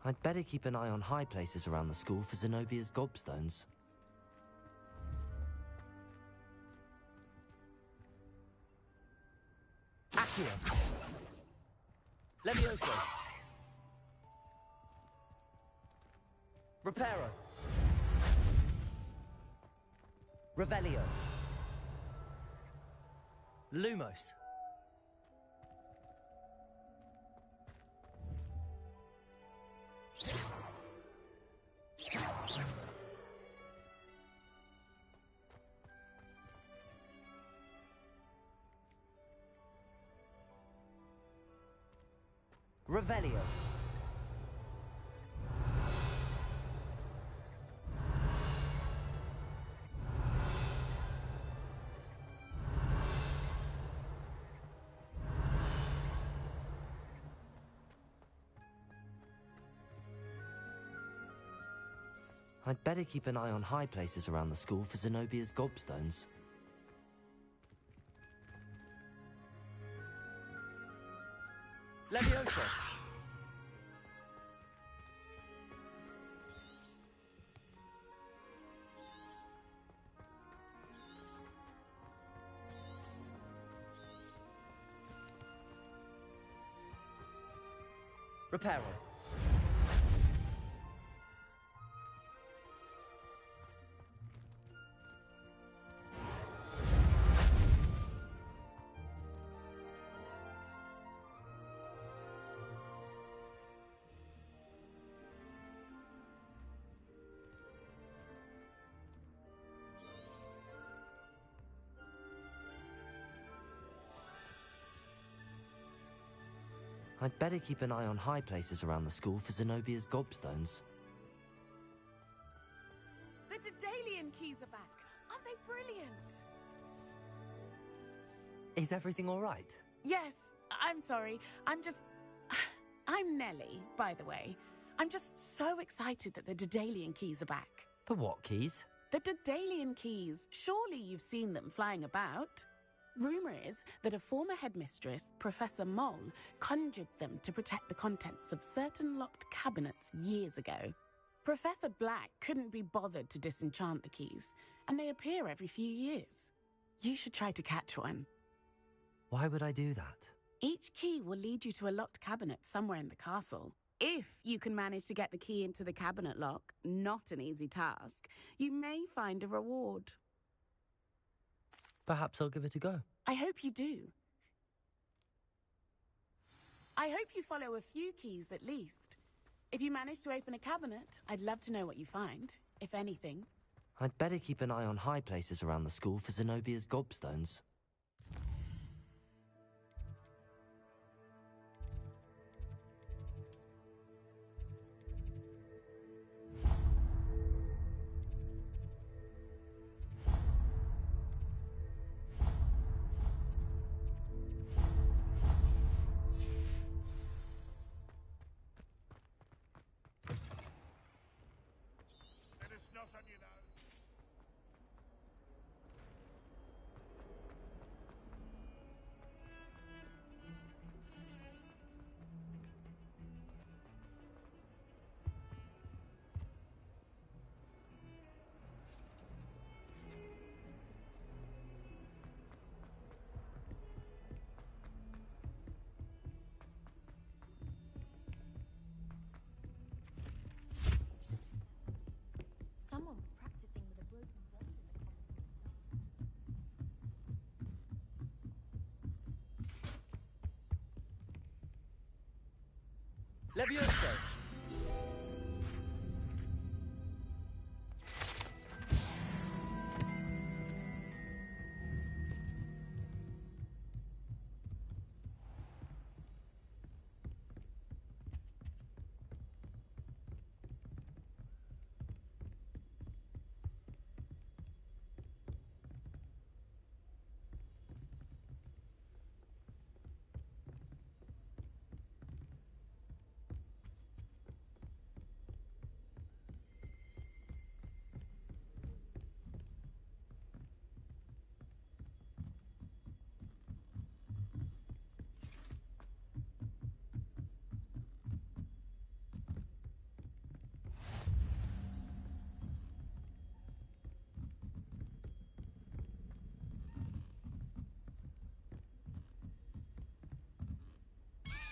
I'd better keep an eye on high places around the school for Zenobia's gobstones.
Accio. Leviosa. Reparo. Revelio. Lumos. Revelio.
I'd better keep an eye on high places around the school for Zenobia's gobstones.
Leviosa. Reparo.
I'd better keep an eye on high places around the school for Zenobia's gobstones.
The Daedalian keys are back. Aren't they brilliant?
Is everything all right?
Yes, I'm sorry. I'm Nellie, by the way. I'm just so excited that the Daedalian keys are back.
The what keys?
The Daedalian keys. Surely you've seen them flying about. Rumour is that a former headmistress, Professor Moll, conjured them to protect the contents of certain locked cabinets years ago. Professor Black couldn't be bothered to disenchant the keys, and they appear every few years. You should try to catch one.
Why would I do that?
Each key will lead you to a locked cabinet somewhere in the castle. If you can manage to get the key into the cabinet lock, not an easy task, you may find a reward.
Perhaps I'll give it a go.
I hope you do. I hope you follow a few keys at least. If you manage to open a cabinet, I'd love to know what you find, if anything.
I'd better keep an eye on high places around the school for Zenobia's gobstones.
Levioso!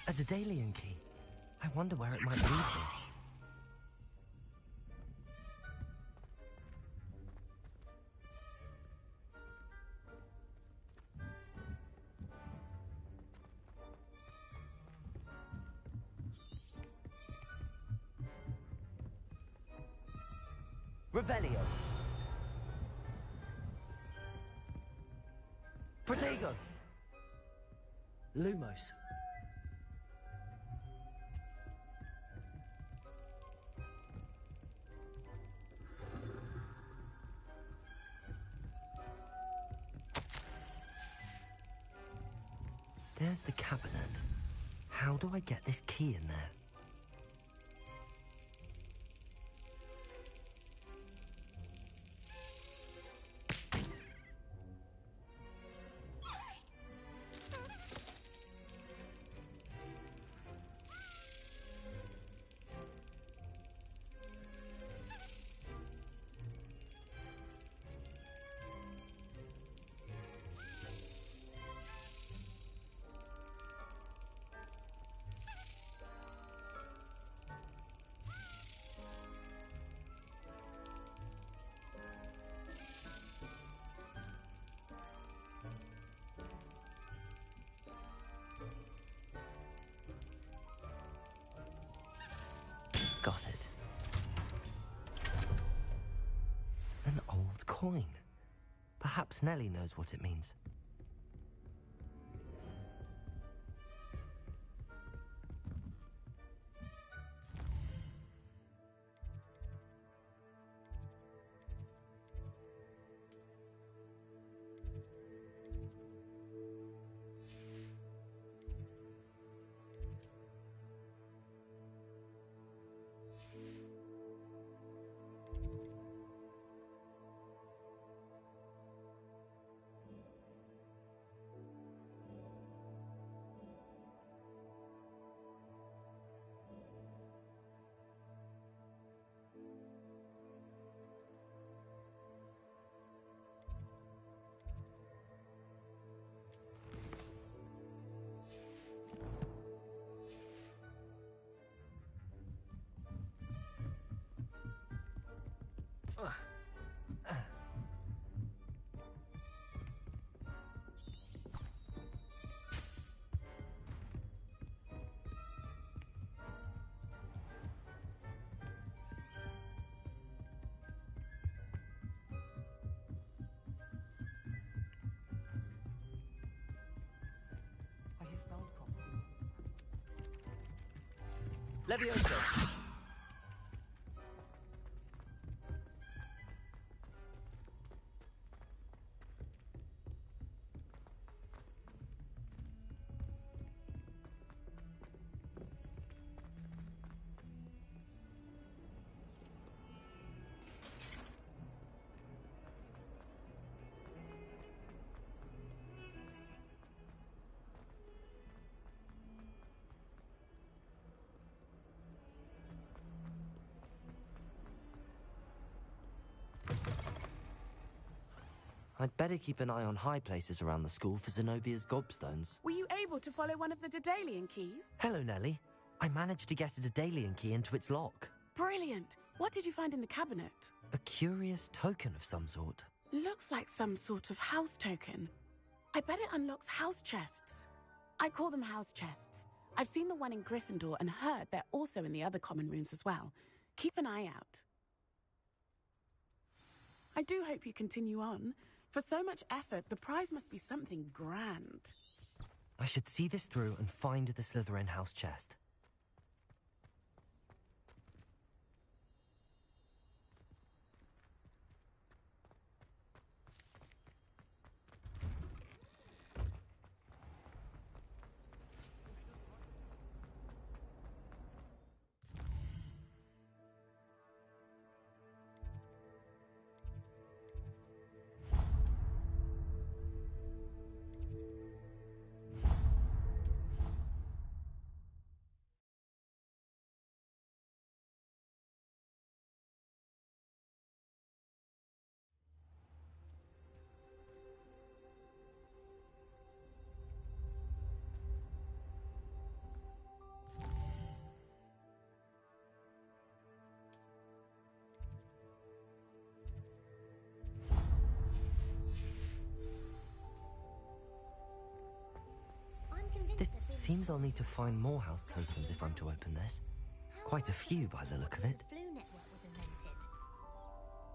A Daedalian key. I wonder where it might lead me. Revelio. Protego. Lumos. There's the cabinet. How do I get this key in there? Got it. An old coin. Perhaps Nellie knows what it means. Levioso. I'd better keep an eye on high places around the school for Zenobia's gobstones.
Were you able to follow one of the Daedalian keys?
Hello, Nellie. I managed to get a Daedalian key into its lock.
Brilliant. What did you find in the cabinet?
A curious token of some sort.
Looks like some sort of house token. I bet it unlocks house chests. I call them house chests. I've seen the one in Gryffindor and heard they're also in the other common rooms as well. Keep an eye out. I do hope you continue on. For so much effort, the prize must be something grand.
I should see this through and find the Slytherin house chest. It seems I'll need to find more house tokens if I'm to open this. Quite a few by the look of it.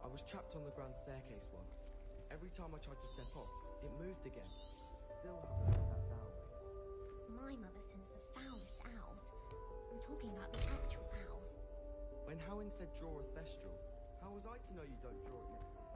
I was trapped on the grand staircase once. Every time I tried to step off, it moved again. Still haven't let that down.
My mother sends the foulest owls. I'm talking about the actual owls.
When Howin said draw a thestral, how was I to know you don't draw it next to me?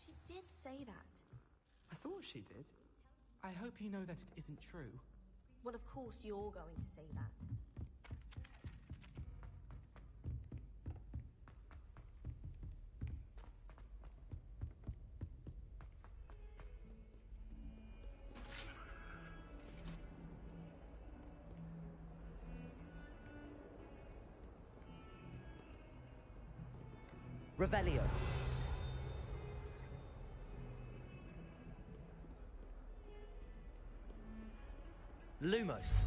She did say that.
I thought she did. I hope you know that it isn't true.
Well, of course you're going to say that.
Revelio. Lumos.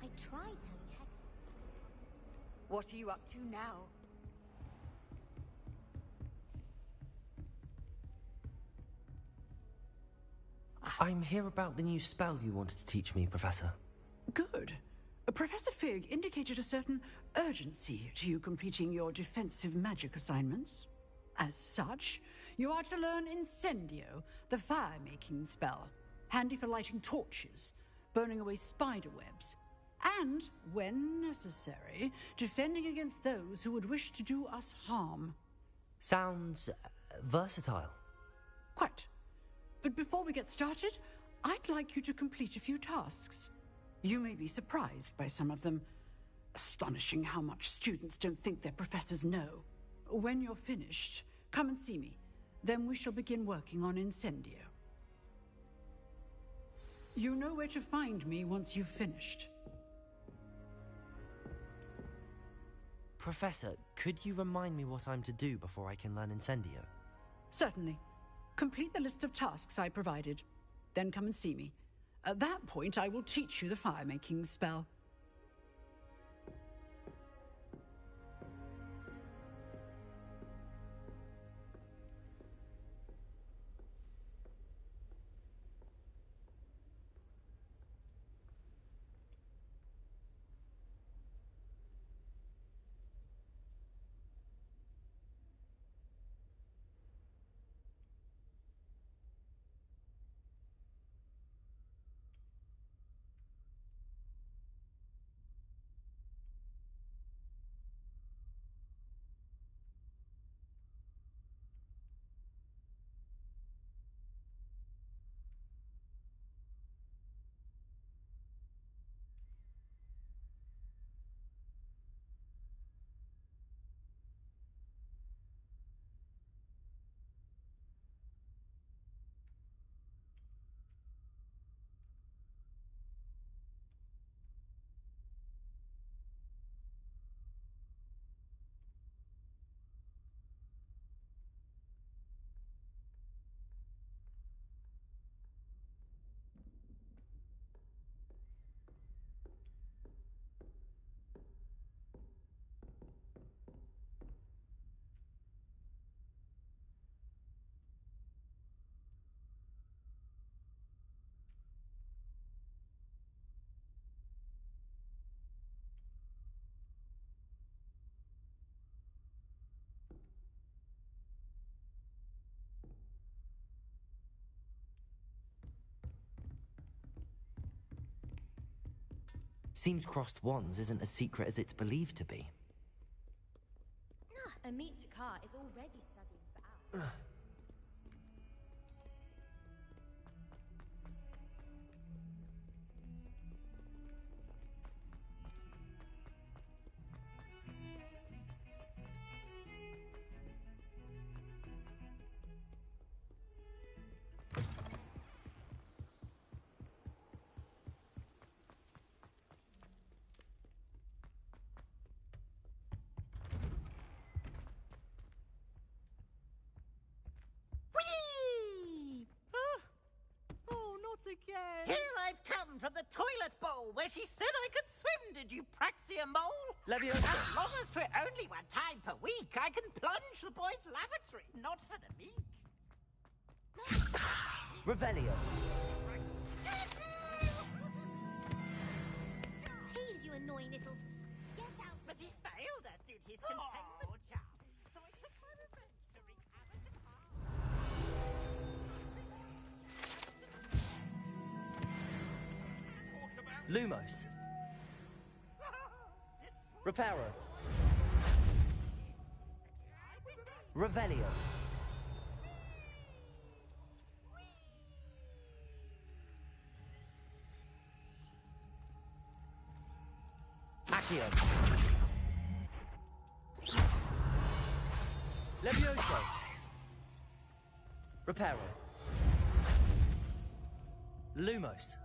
I tried telling Hag.
What are you up to now?
I'm here about the new spell you wanted to teach me, Professor.
Good. Professor Fig indicated a certain urgency to you completing your defensive magic assignments. As such, you are to learn Incendio, the fire-making spell, handy for lighting torches, burning away spider webs, and, when necessary, defending against those who would wish to do us harm.
Sounds versatile.
Quite. But before we get started, I'd like you to complete a few tasks. You may be surprised by some of them. Astonishing how much students don't think their professors know. When you're finished, come and see me. Then we shall begin working on Incendio. You know where to find me once you've finished.
Professor, could you remind me what I'm to do before I can learn Incendio?
Certainly. Complete the list of tasks I provided. Then come and see me. At that point, I will teach you the fire-making spell.
Seems crossed wands isn't as secret as it's believed to be.
A meet to car is already studying for hours.
Again. Here I've come from the toilet bowl where she said I could swim, did you praxia mole?
Leviosa.
As long as 'twere only one time per week, I can plunge the boys' lavatory, not for the meek.
Revelio.
Please, you annoying little... Get out!
But he failed us, did his contentment charm. So I took my revenge to wreak havoc and harm.
Lumos. Reparo. Revelio. Accio. Levioso. Reparo. Lumos.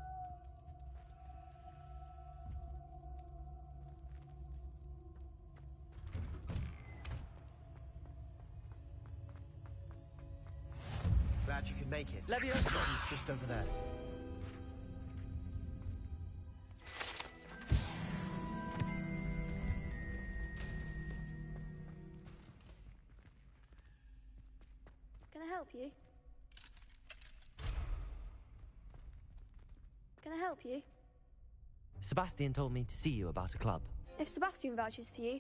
Glad you can make it.
Leviosa.
He's just over there.
Can I help you?
help you?
Sebastian told me to see you about a club.
If Sebastian vouches for you,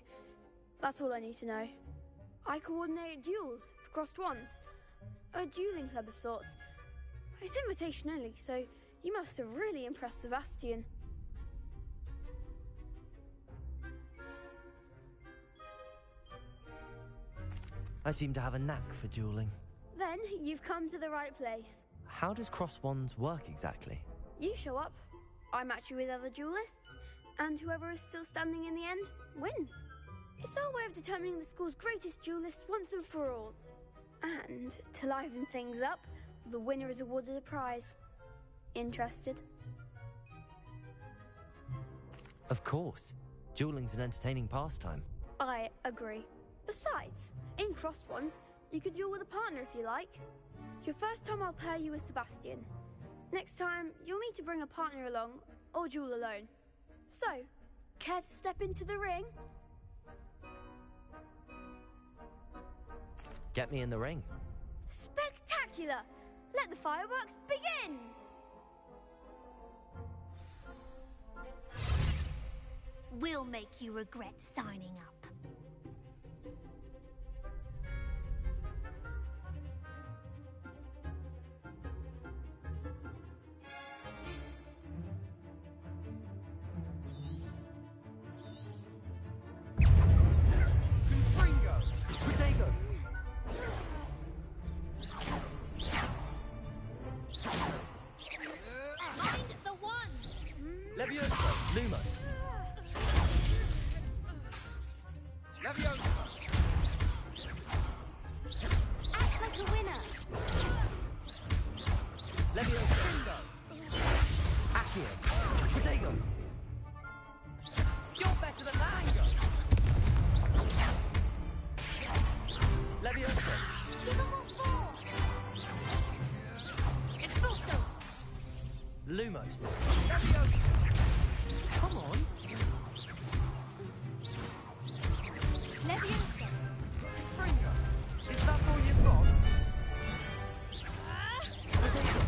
that's all I need to know. I coordinate duels for crossed wands. A dueling club of sorts. It's invitation only, so you must have really impressed Sebastian.
I seem to have a knack for dueling.
Then you've come to the right place.
How does cross wands work exactly?
You show up, I match you with other duelists, and whoever is still standing in the end wins. It's our way of determining the school's greatest duelist once and for all. And to liven things up, the winner is awarded a prize. Interested?
Of course. Dueling's an entertaining pastime.
I agree. Besides, in crossed ones, you could duel with a partner if you like. Your first time I'll pair you with Sebastian. Next time, you'll need to bring a partner along, or duel alone. So, care to step into the ring?
Get me in the ring.
Spectacular! Let the fireworks begin!
We'll make you regret signing up.
Lumos.
Leviosa.
Act like a winner.
Leviosa. Accio. Protego.
You're better than Lango.
Leviosa.
Give them what for. Expulso.
Lumos.
Leviosa.
Come on.
Leviosa.
Springer. Is that all you've got?
Potato.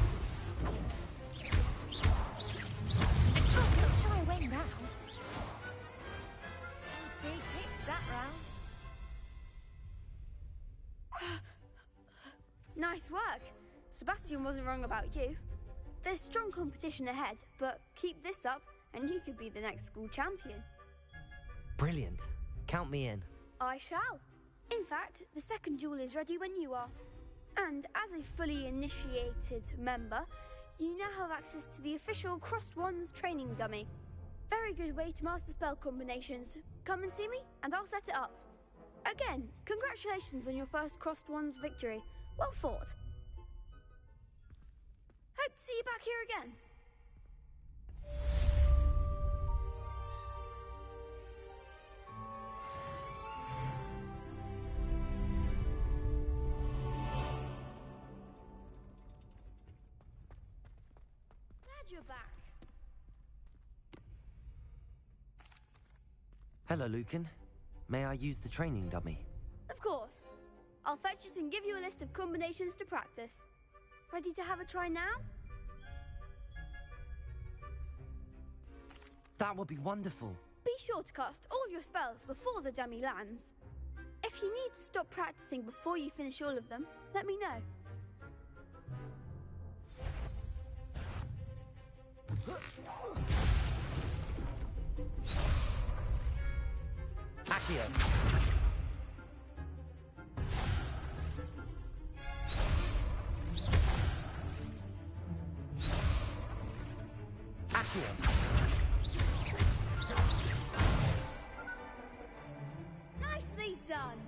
Expulso. Shall I win now? Some big hits that round.
Nice work. Sebastian wasn't wrong about you. There's strong competition ahead, but keep this up and you could be the next school champion.
Brilliant. Count me in.
I shall. In fact, the second duel is ready when you are. And as a fully initiated member, you now have access to the official Crossed Wands training dummy. Very good way to master spell combinations. Come and see me, and I'll set it up. Again, congratulations on your first Crossed Wands victory. Well fought. Hope to see you back here again. Glad you're back.
Hello, Lucan. May I use the training dummy?
Of course. I'll fetch it and give you a list of combinations to practice. Ready to have a try now?
That would be wonderful.
Be sure to cast all your spells before the dummy lands. If you need to stop practicing before you finish all of them, let me know.
Accio. Accio.
Nicely done.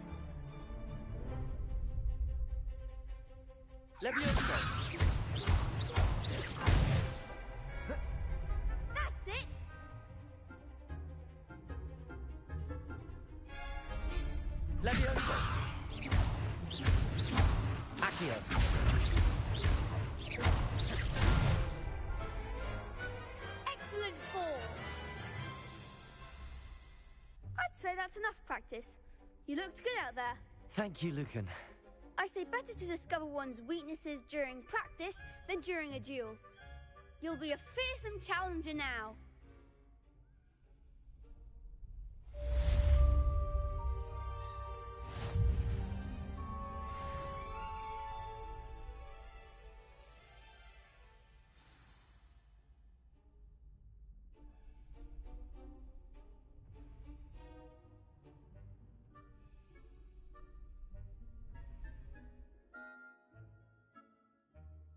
Leviosa.
That's it.
Leviosa. Accio.
Excellent ball. I'd say that's enough practice. You looked good out there.
Thank you, Lucan.
I say better to discover one's weaknesses during practice than during a duel. You'll be a fearsome challenger now.